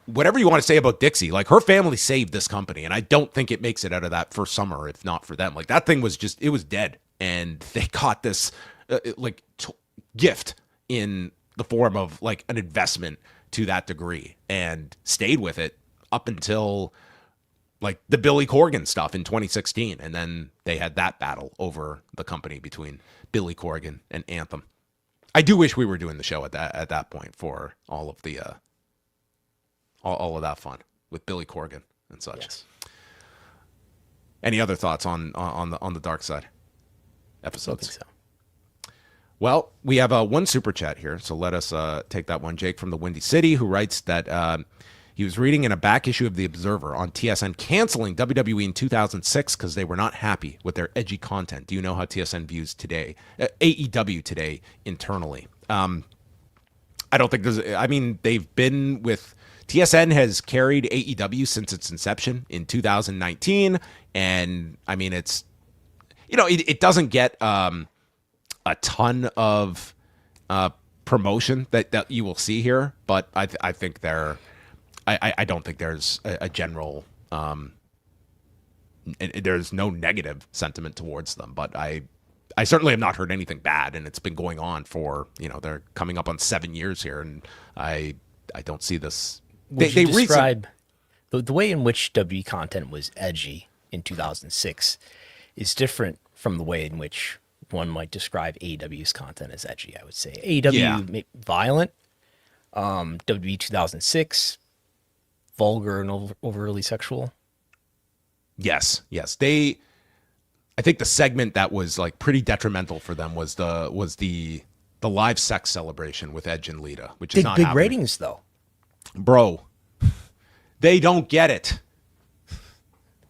whatever you want to say about Dixie, like her family saved this company. And I don't think it makes it out of that first summer, if not for them. Like that thing was it was dead. And they got this gift in the form of like an investment to that degree, and stayed with it up until like the Billy Corgan stuff in 2016. And then they had that battle over the company between Billy Corgan and Anthem. I do wish we were doing the show at that point for all of the all of that fun with Billy Corgan and such. Yes. Any other thoughts on the Dark Side episodes? I don't think so. Well, we have one super chat here, so let us take that one. Jake from the Windy City, who writes that he was reading in a back issue of The Observer on TSN canceling WWE in 2006 because they were not happy with their edgy content. Do you know how TSN views today, AEW today internally? I don't think they've been with, TSN has carried AEW since its inception in 2019. And I mean, it's, it doesn't get a ton of promotion that you will see here, but I think I don't think there's a general, there's no negative sentiment towards them, but I certainly have not heard anything bad, and it's been going on for, they're coming up on 7 years here, and I don't see this. Would you describe the way in which WWE content was edgy in 2006 is different from the way in which one might describe AEW's content as edgy, I would say. AEW, violent, WWE 2006, vulgar and overly sexual. Yes. I think the segment that was like pretty detrimental for them was the live sex celebration with Edge and Lita, which is not big happening. Ratings though. Bro, they don't get it.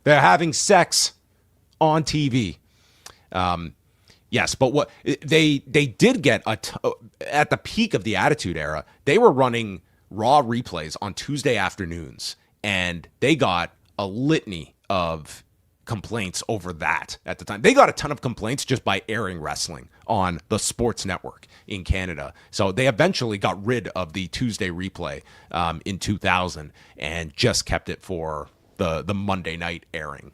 They're having sex on TV. Yes, but what they did get at the peak of the Attitude Era, they were running Raw replays on Tuesday afternoons, and they got a litany of complaints over that at the time. They got a ton of complaints just by airing wrestling on the sports network in Canada. So they eventually got rid of the Tuesday replay in 2000 and just kept it for the Monday night airing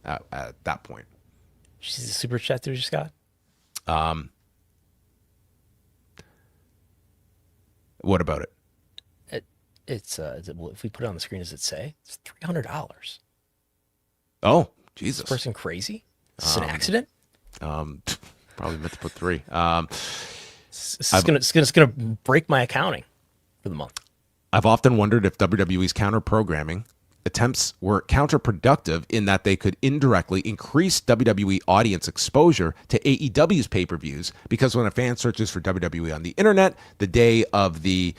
at that point. She's a super chat there just got. What about it? If we put it on the screen, does it say it's $300? Oh, Jesus! Is this person crazy? Is this an accident? Probably meant to put 3. It's gonna break my accounting for the month. I've often wondered if WWE's counter-programming attempts were counterproductive in that they could indirectly increase WWE audience exposure to AEW's pay-per-views, because when a fan searches for WWE on the internet the day of the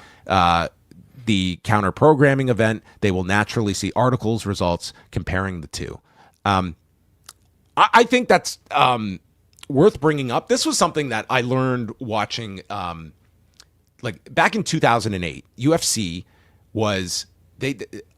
counter-programming event, they will naturally see articles, results comparing the two. I think that's worth bringing up. This was something that I learned watching, like back in 2008, UFC was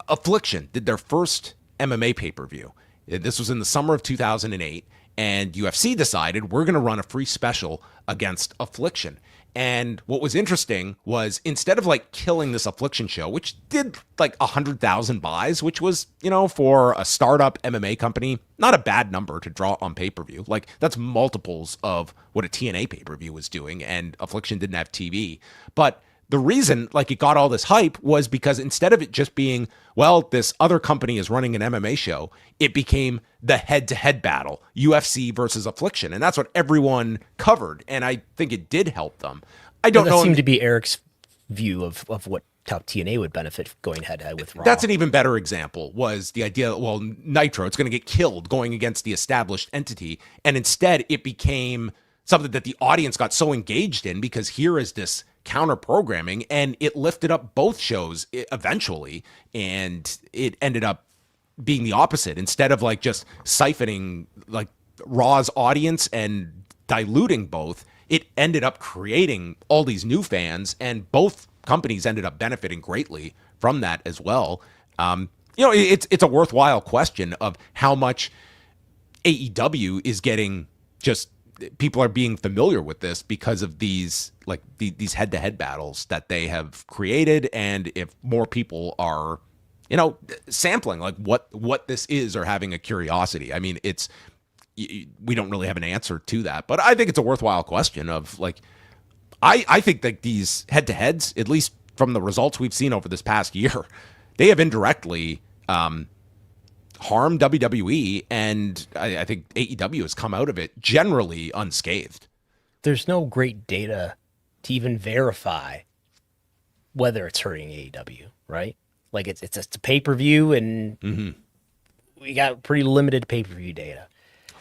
Affliction did their first MMA pay-per-view. This was in the summer of 2008, and UFC decided we're going to run a free special against Affliction. And what was interesting was instead of like killing this Affliction show, which did like 100,000 buys, which was, for a startup MMA company, not a bad number to draw on pay-per-view. Like that's multiples of what a TNA pay-per-view was doing, and Affliction didn't have TV. But the reason like it got all this hype was because instead of it just being, well, this other company is running an MMA show, it became the head-to-head battle, UFC versus Affliction. And that's what everyone covered. And I think it did help them. I don't know. That seemed to be Eric's view of what how TNA would benefit going head-to-head with Raw. That's an even better example, was the idea, well, Nitro, it's going to get killed going against the established entity. And instead it became something that the audience got so engaged in because here is this counter programming, and it lifted up both shows eventually, and it ended up being the opposite. Instead of like just siphoning like Raw's audience and diluting both, it ended up creating all these new fans, and both companies ended up benefiting greatly from that as well. It's a worthwhile question of how much AEW is getting, just people are being familiar with this because of these head-to-head battles that they have created, and if more people are sampling like what this is or having a curiosity. I mean, we don't really have an answer to that, but I think it's a worthwhile question of like, I think that these head-to-heads, at least from the results we've seen over this past year, they have indirectly harmed WWE, and I think AEW has come out of it generally unscathed. There's no great data to even verify whether it's hurting AEW, right? Like it's a pay-per-view, and we got pretty limited pay-per-view data.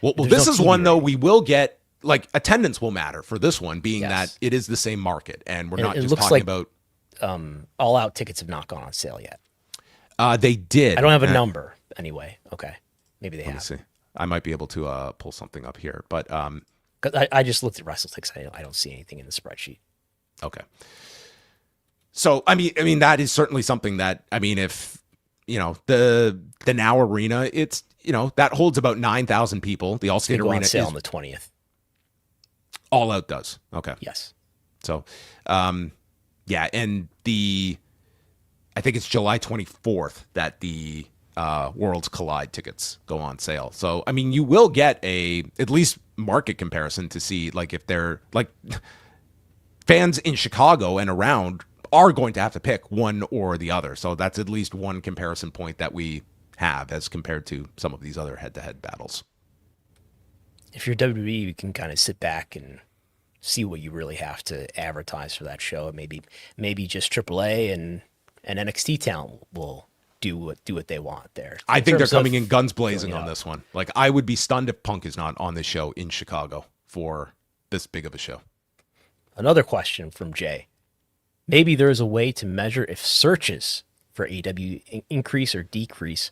Well, this is one though we will get, like, attendance will matter for this one, being that it is the same market, and we're not just talking about All Out tickets have not gone on sale yet. They did. I don't have a number anyway. Okay, maybe they have. Let me see. I might be able to pull something up here, but 'cause I just looked at WrestleTix. I don't see anything in the spreadsheet. Okay. So I mean that is certainly something that, I mean, if the Now Arena, it's that holds about 9,000 people. The Allstate Arena on sale is on the 20th. All Out does. Okay. Yes. So, yeah, and I think it's July 24th that the Worlds Collide tickets go on sale. So, I mean, you will get at least market comparison to see, like, if they're, like, fans in Chicago and around are going to have to pick one or the other. So that's at least one comparison point that we have as compared to some of these other head-to-head battles. If you're WWE, you can kind of sit back and see what you really have to advertise for that show. Maybe just AAA and NXT talent will do what they want there. I think they're coming in guns blazing on this one. Like, I would be stunned if Punk is not on this show in Chicago for this big of a show. Another question from Jay. Maybe there is a way to measure if searches for AEW increase or decrease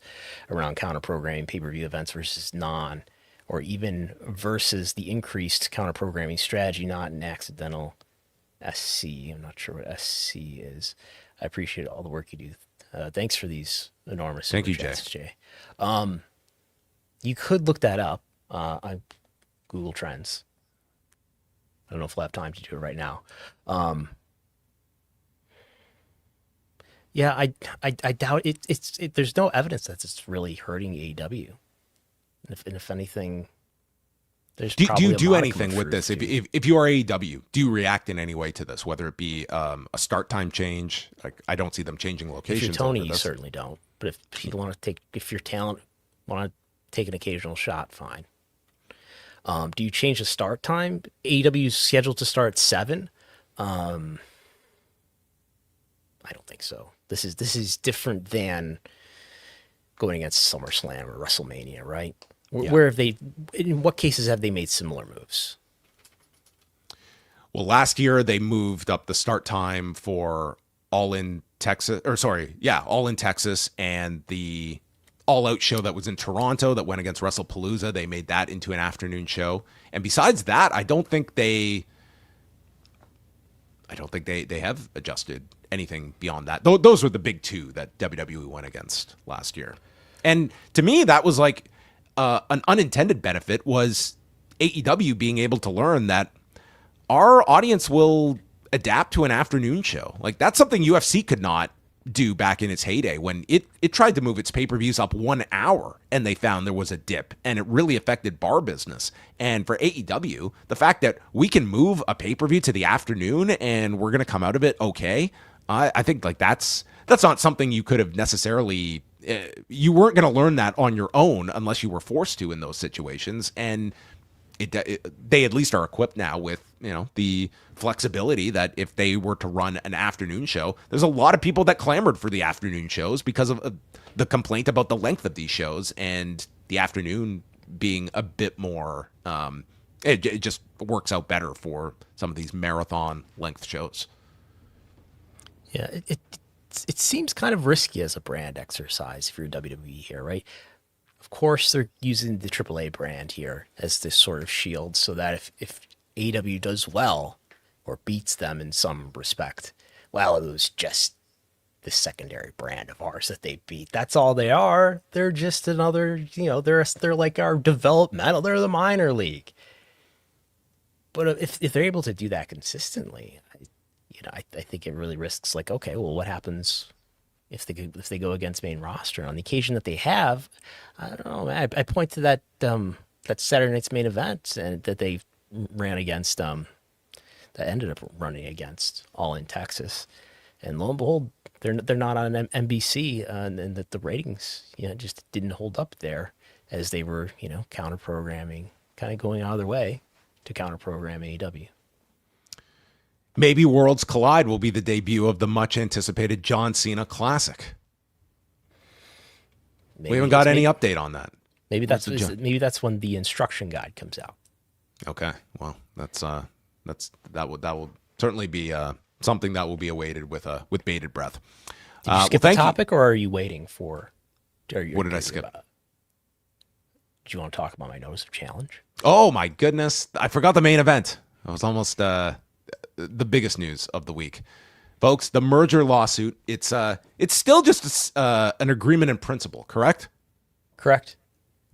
around counter-programming pay-per-view events versus non, or even versus the increased counter-programming strategy, not an accidental SC. I'm not sure what SC is. I appreciate all the work you do. Thanks for these enormous Thank you, Jay. You could look that up on Google Trends. I don't know if we'll have time to do it right now. Yeah, I doubt it. There's no evidence that it's really hurting AEW. And if anything, there's do probably you do a anything with this? If you are AEW, do you react in any way to this? Whether it be a start time change, like, I don't see them changing locations. If you're Tony, you certainly don't. But if your talent want to take an occasional shot, fine. Do you change the start time? AEW is scheduled to start at 7. I don't think so. This is different than going against SummerSlam or WrestleMania, right? Yeah. Where in what cases have they made similar moves? Well, last year they moved up the start time for All In Texas, and the All Out show that was in Toronto that went against WrestlePalooza. They made that into an afternoon show. And besides that, I don't think they have adjusted anything beyond that. Those were the big two that WWE went against last year. And to me, that was like an unintended benefit was AEW being able to learn that our audience will adapt to an afternoon show. Like, that's something UFC could not do back in its heyday when it tried to move its pay-per-views up 1 hour and they found there was a dip, and it really affected bar business. And for AEW, the fact that we can move a pay-per-view to the afternoon and we're going to come out of it okay, I think like that's not something you could have necessarily you weren't going to learn that on your own unless you were forced to in those situations. And they at least are equipped now with, the flexibility that if they were to run an afternoon show, there's a lot of people that clamored for the afternoon shows because of the complaint about the length of these shows, and the afternoon being a bit more, it just works out better for some of these marathon length shows. Yeah, it seems kind of risky as a brand exercise if you're WWE here, right? Of course, they're using the AAA brand here as this sort of shield so that if AEW does well or beats them in some respect, well, it was just the secondary brand of ours that they beat. That's all they are. They're just another, they're like our developmental, they're the minor league. But if they're able to do that consistently, I think it really risks like, okay, well, what happens if they go against main roster? On the occasion that they have, I don't know. I point to that Saturday night's main event and that they ran against, that ended up running against All in Texas, and lo and behold, they're not on NBC, and that the ratings just didn't hold up there as they were counter programming, kind of going out of their way to counter program AEW. Maybe Worlds Collide will be the debut of the much-anticipated John Cena Classic. We haven't got any update on that. Maybe that's when the instruction guide comes out. Okay, well, that will certainly be something that will be awaited with bated breath. Did you skip the topic, or are you waiting for? What did I skip? Do you want to talk about my notice of challenge? Oh my goodness, I forgot the main event. It was almost the biggest news of the week, folks. The merger lawsuit. It's still just an agreement in principle, correct? Correct.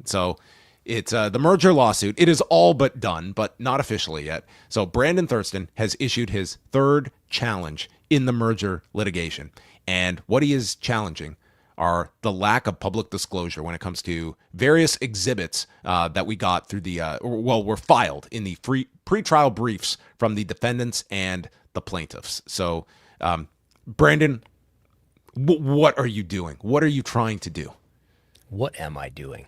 So it's the merger lawsuit. It is all but done, but not officially yet. So Brandon Thurston has issued his third challenge in the merger litigation, and what he is challenging are the lack of public disclosure when it comes to various exhibits that we got through were filed in the pre-trial briefs from the defendants and the plaintiffs. So, Brandon, what are you doing? What are you trying to do? What am I doing?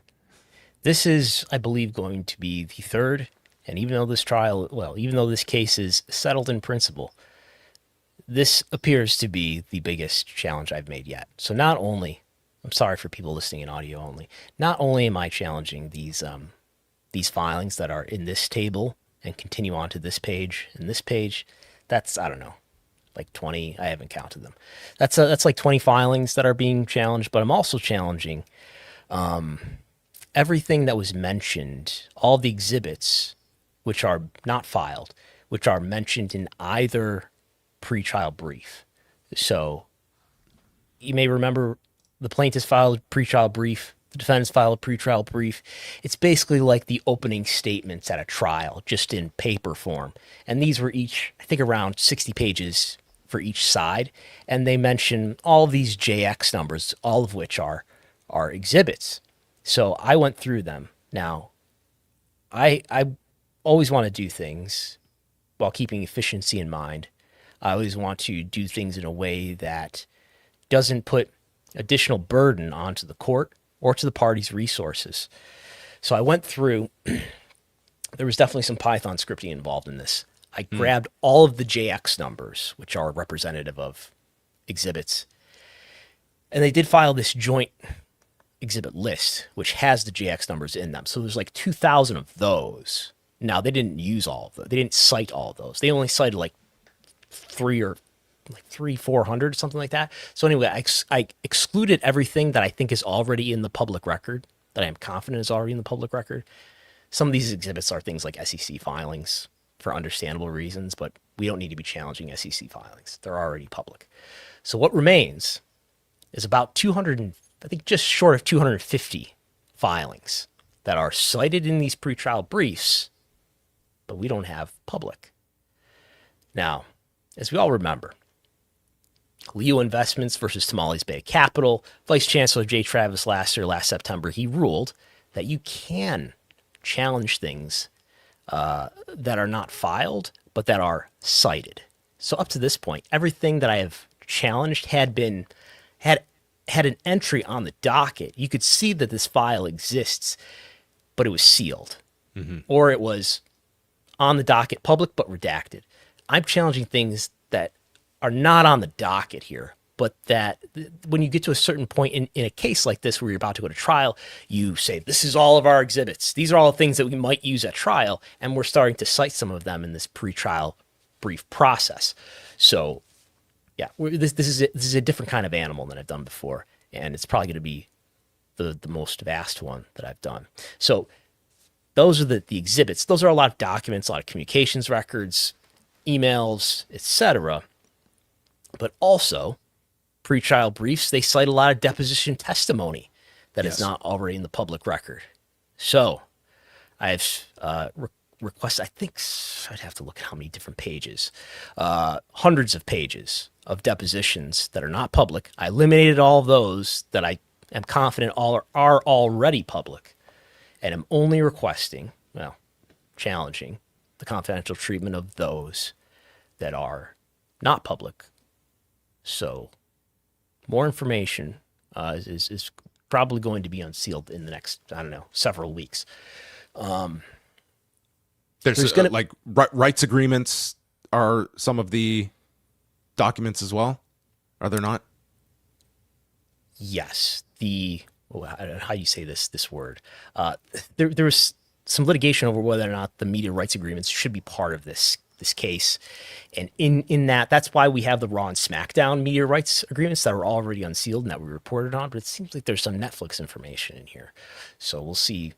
This is, I believe, going to be the third, and even though this case is settled in principle, this appears to be the biggest challenge I've made yet. So not only, I'm sorry for people listening in audio only, not only am I challenging these filings that are in this table and continue on to this page and this page, that's, I don't know, like 20, I haven't counted them. That's like 20 filings that are being challenged, but I'm also challenging everything that was mentioned, all the exhibits which are not filed, which are mentioned in either pre-trial brief. So you may remember the plaintiffs filed a pre-trial brief, the defendants filed a pre-trial brief. It's basically like the opening statements at a trial, just in paper form. And these were each, I think, around 60 pages for each side. And they mention all of these JX numbers, all of which are exhibits. So I went through them. Now, I always want to do things while keeping efficiency in mind. I always want to do things in a way that doesn't put additional burden onto the court or to the party's resources. So I went through, there was definitely some Python scripting involved in this. I grabbed all of the JX numbers, which are representative of exhibits, and they did file this joint exhibit list, which has the JX numbers in them. So there's like 2,000 of those. Now, they didn't use all of them. They didn't cite all of those. They only cited like 400, something like that. So anyway, I excluded everything that I think is already in the public record, that I am confident is already in the public record. Some of these exhibits are things like SEC filings for understandable reasons, but we don't need to be challenging SEC filings. They're already public. So what remains is about 200, I think just short of 250 filings that are cited in these pretrial briefs, but we don't have public. Now, as we all remember, Leo Investments versus Tamales Bay Capital, Vice Chancellor J. Travis Lasser last September, he ruled that you can challenge things that are not filed, but that are cited. So up to this point, everything that I have challenged had an entry on the docket. You could see that this file exists, but it was sealed. Or it was on the docket, public, but redacted. I'm challenging things that are not on the docket here, but that when you get to a certain point in a case like this where you're about to go to trial, you say, this is all of our exhibits. These are all the things that we might use at trial, and we're starting to cite some of them in this pretrial brief process. So, yeah, this is a different kind of animal than I've done before, and it's probably going to be the most vast one that I've done. So those are the exhibits. Those are a lot of documents, a lot of communications records, emails, etc. But also, pretrial briefs, they cite a lot of deposition testimony that is not already in the public record. So I've requested, I think I'd have to look at how many different pages, hundreds of pages of depositions that are not public. I eliminated all of those that I am confident all are already public, and I'm only requesting, challenging the confidential treatment of those that are not public. So more information is probably going to be unsealed in the next, several weeks. There's gonna, like rights agreements are some of the documents as well. Are there not? Yes. I don't know how you say this word. There was some litigation over whether or not the media rights agreements should be part of this case. And in that's why we have the Raw and SmackDown media rights agreements that were already unsealed and that we reported on, but it seems like there's some Netflix information in here. So we'll see.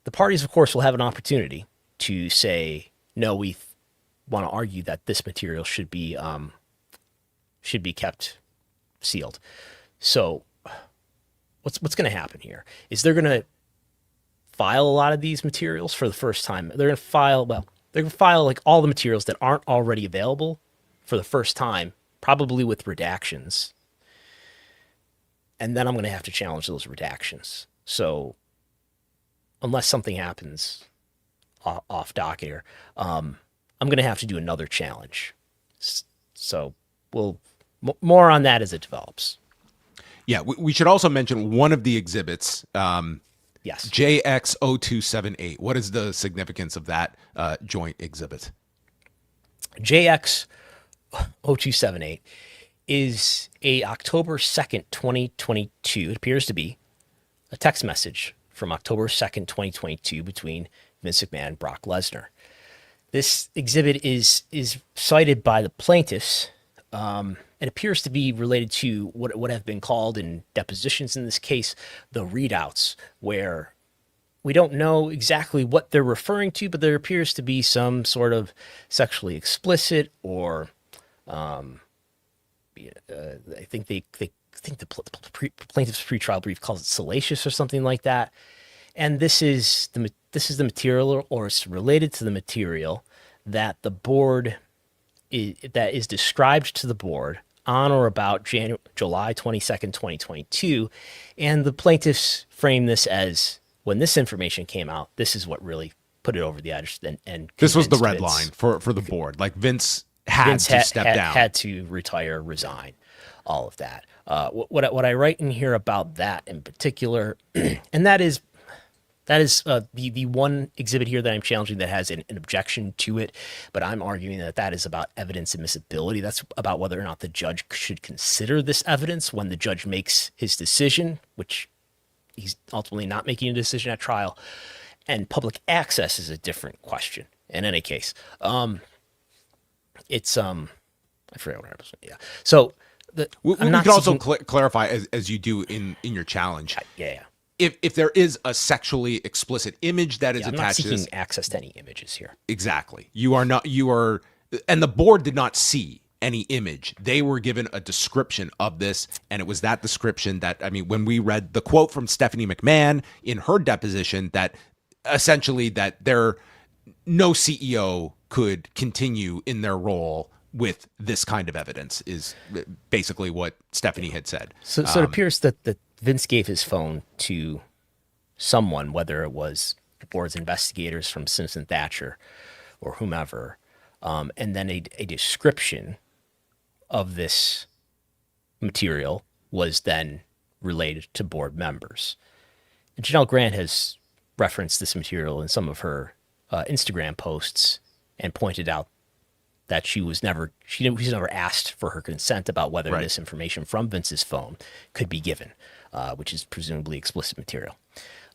The parties, of course, will have an opportunity to say, no, we want to argue that this material should be kept sealed. So what's going to happen here is they're going to file a lot of these materials for the first time. They're going to file like all the materials that aren't already available for the first time, probably with redactions. And then I'm going to have to challenge those redactions. So unless something happens off docket here, I'm going to have to do another challenge. So more on that as it develops. Yeah, we should also mention one of the exhibits. Yes. JX0278. What is the significance of that joint exhibit? JX0278 is a October 2nd, 2022. It appears to be a text message from October 2nd, 2022 between Vince McMahon and Brock Lesnar. This exhibit is cited by the plaintiffs. It appears to be related to what have been called in depositions in this case, the readouts, where we don't know exactly what they're referring to, but there appears to be some sort of sexually explicit or, I think the plaintiff's pretrial brief calls it salacious or something like that. And this is the material, or it's related to the material that the board that is described to the board on or about July 22nd, 2022. And the plaintiffs frame this as, when this information came out, this is what really put it over the edge. And this was the red line for the board. Like Vince had to step down. Had to retire, resign, all of that. What I write in here about that in particular, and that is the one exhibit here that I'm challenging that has an objection to it, but I'm arguing that is about evidence admissibility. That's about whether or not the judge should consider this evidence when the judge makes his decision, which he's ultimately not making a decision at trial. And public access is a different question. In any case, it's I forget what I was. Yeah. So we can also clarify as you do in your challenge. Yeah. If there is a sexually explicit image that is attached, I'm not seeking to this, access to any images here. Exactly. You are, and the board did not see any image. They were given a description of this, and it was that description that, I mean, when we read the quote from Stephanie McMahon in her deposition, that essentially that no CEO could continue in their role with this kind of evidence is basically what Stephanie had said. So it appears that Vince gave his phone to someone, whether it was the board's investigators from Simpson Thatcher or whomever, and then a description of this material was then relayed to board members. And Janelle Grant has referenced this material in some of her Instagram posts and pointed out that she was never asked for her consent about whether this information from Vince's phone could be given, which is presumably explicit material.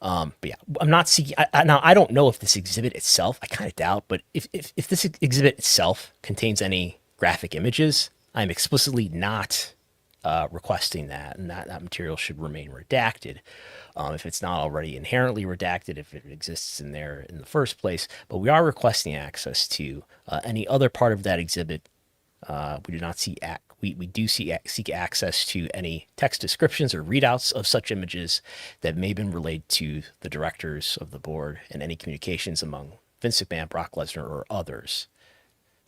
But yeah, I'm not seeking. Now, I don't know if this exhibit itself, I kind of doubt, but if this exhibit itself contains any graphic images, I'm explicitly not requesting that, and that material should remain redacted. If it's not already inherently redacted, if it exists in there in the first place, but we are requesting access to any other part of that exhibit. We do not see we do seek access to any text descriptions or readouts of such images that may have been relayed to the directors of the board, and any communications among Vince McMahon, Brock Lesnar, or others.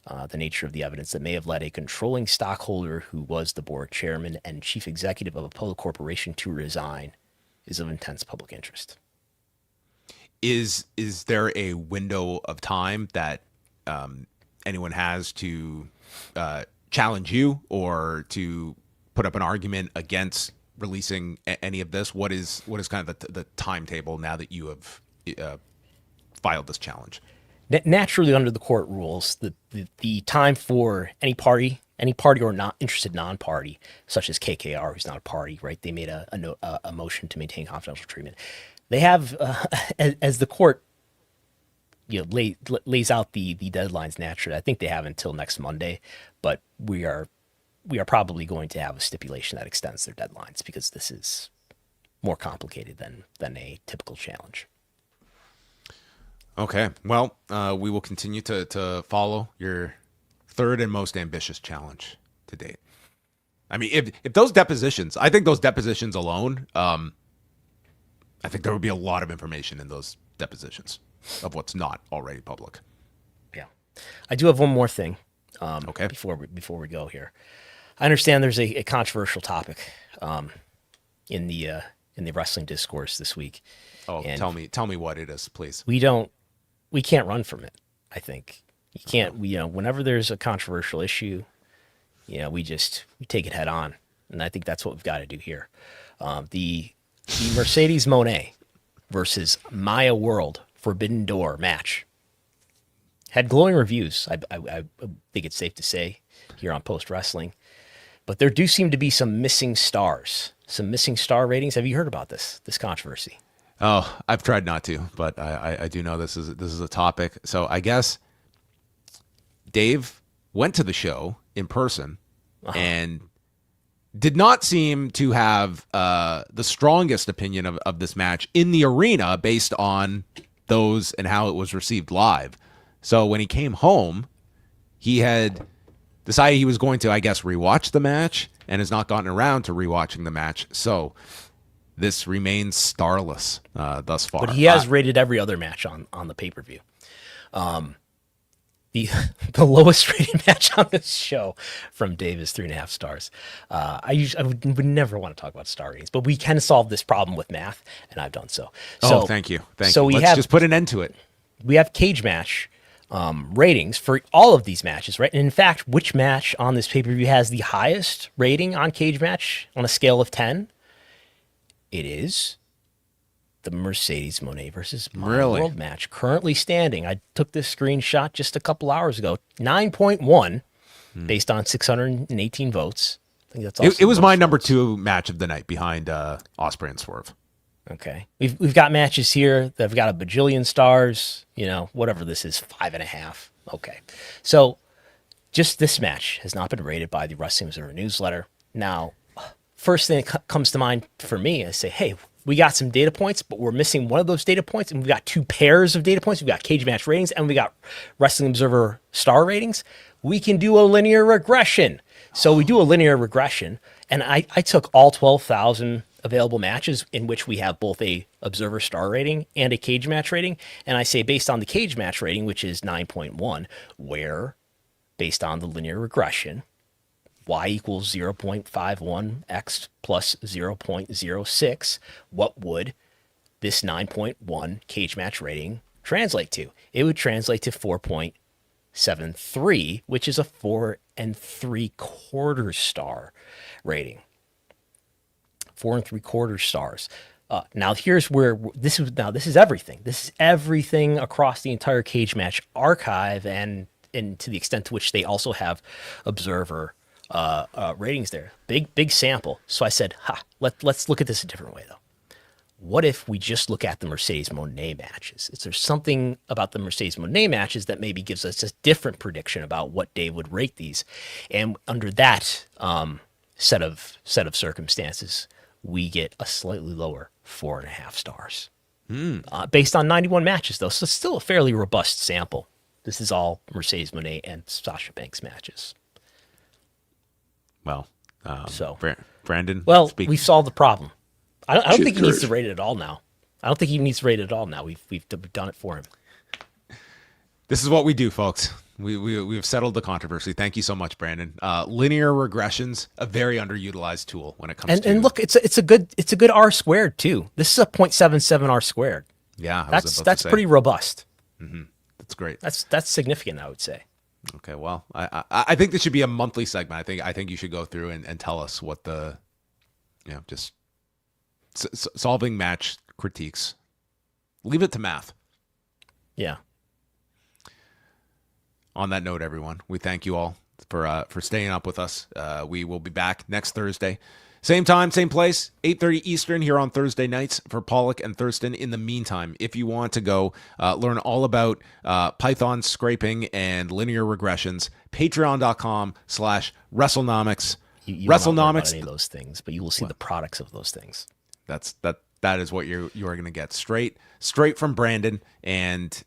The nature of the evidence that may have led a controlling stockholder who was the board chairman and chief executive of Apollo Corporation to resign is of intense public interest. Is there a window of time that anyone has to challenge you or to put up an argument against releasing any of this? What is kind of the timetable now that you have filed this challenge? Naturally, under the court rules, the time for any party or not interested non-party, such as KKR, who's not a party, right? They made a motion to maintain confidential treatment. They have, as the court lays out the deadlines naturally, I think they have until next Monday, but we are probably going to have a stipulation that extends their deadlines because this is more complicated than a typical challenge. Okay. Well, we will continue to follow your third and most ambitious challenge to date. I mean, if those depositions, I think those depositions alone, I think there would be a lot of information in those depositions of what's not already public. Yeah. I do have one more thing. Okay. Before we go here, I understand there's a controversial topic in the wrestling discourse this week. Oh, tell me what it is, please. We can't run from it. I think you can't. Whenever there's a controversial issue, we take it head on, and I think that's what we've got to do here. The Mercedes Moné versus Maya World Forbidden Door match had glowing reviews. I think it's safe to say here on Post Wrestling, but there do seem to be some missing stars, some missing star ratings. Have you heard about this controversy? Oh, I've tried not to, but I do know this is a topic. So I guess Dave went to the show in person and did not seem to have the strongest opinion of this match in the arena based on those and how it was received live. So when he came home, he had decided he was going to, I guess, rewatch the match and has not gotten around to rewatching the match. So this remains starless thus far. But he has rated every other match on the pay-per-view. The lowest rated match on this show from Dave is 3.5 stars. I would never want to talk about star ratings, but we can solve this problem with math, and I've done so. Oh, thank you. Let's just put an end to it. We have cage match ratings for all of these matches, right? And in fact, which match on this pay-per-view has the highest rating on cage match on a scale of 10? It is the Mercedes Moné versus Maya World match, currently standing. I took this screenshot just a couple hours ago. 9.1 based on 618 votes. I think that's it was my number 2 match of the night behind Ospreay and Swerve. Okay, we've got matches here that have got a bajillion stars. Whatever this is, 5.5. Okay, so just this match has not been rated by the Wrestling Observer newsletter. Now, first thing that comes to mind for me is say, hey, we got some data points, but we're missing one of those data points, and we've got 2 pairs of data points. We've got cage match ratings, and we got Wrestling Observer star ratings. we can do a linear regression. So we do a linear regression, and I took all 12,000 available matches in which we have both a observer star rating and a cage match rating. And I say, based on the cage match rating, which is 9.1, where based on the linear regression, y equals 0.51 x plus 0.06, what would this 9.1 cage match rating translate to? It would translate to 4.73, which is a 4 3/4 star rating. 4 3/4 stars. Now here's where this is everything. This is everything across the entire cage match archive, and to the extent to which they also have observer ratings there. Big sample. So I said, let's look at this a different way though. What if we just look at the Mercedes Moné matches? Is there something about the Mercedes Moné matches that maybe gives us a different prediction about what Dave would rate these? And under that set of circumstances, we get a slightly lower 4.5 stars. Based on 91 matches, though, so it's still a fairly robust sample. This is all Mercedes Moné and Sasha Banks matches. Well, Brandon. Well, we've solved the problem. I don't think he needs to rate it at all now. I don't think he needs to rate it at all now. We've done it for him. This is what we do, folks. We've settled the controversy. Thank you so much, Brandon. Linear regressions, a very underutilized tool when it comes to. And look, it's a good R squared too. This is a 0.77 R squared. Yeah, that's pretty robust. Mm-hmm. That's great. That's significant, I would say. Okay, well, I think this should be a monthly segment. I think you should go through and tell us what the, just solving match critiques. Leave it to math. Yeah. On that note, everyone, we thank you all for staying up with us. We will be back next Thursday. Same time, same place, 8:30 Eastern here on Thursday nights for Pollock and Thurston. In the meantime, if you want to go learn all about Python scraping and linear regressions, patreon.com/Wrestlenomics. You Wrestlenomics. Not about any of those things, but you will see the products of those things. That is what you are going to get straight from Brandon. And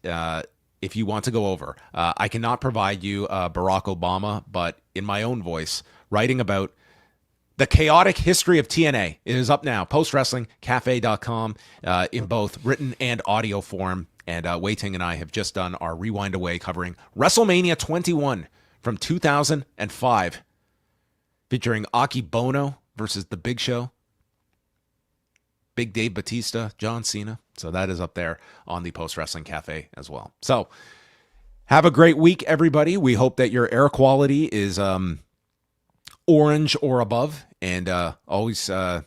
if you want to go over, I cannot provide you Barack Obama, but in my own voice, writing about the chaotic history of TNA. It is up now, postwrestlingcafe.com, in both written and audio form. And Wei Ting and I have just done our Rewind Away covering WrestleMania 21 from 2005, featuring Aki Bono versus The Big Show, Big Dave Batista, John Cena. So that is up there on the Post Wrestling Cafe as well. So have a great week, everybody. We hope that your air quality is orange or above, and always stay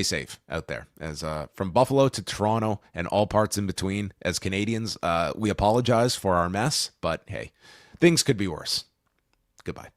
safe out there. As from Buffalo to Toronto and all parts in between, as Canadians, we apologize for our mess, but hey, things could be worse. Goodbye.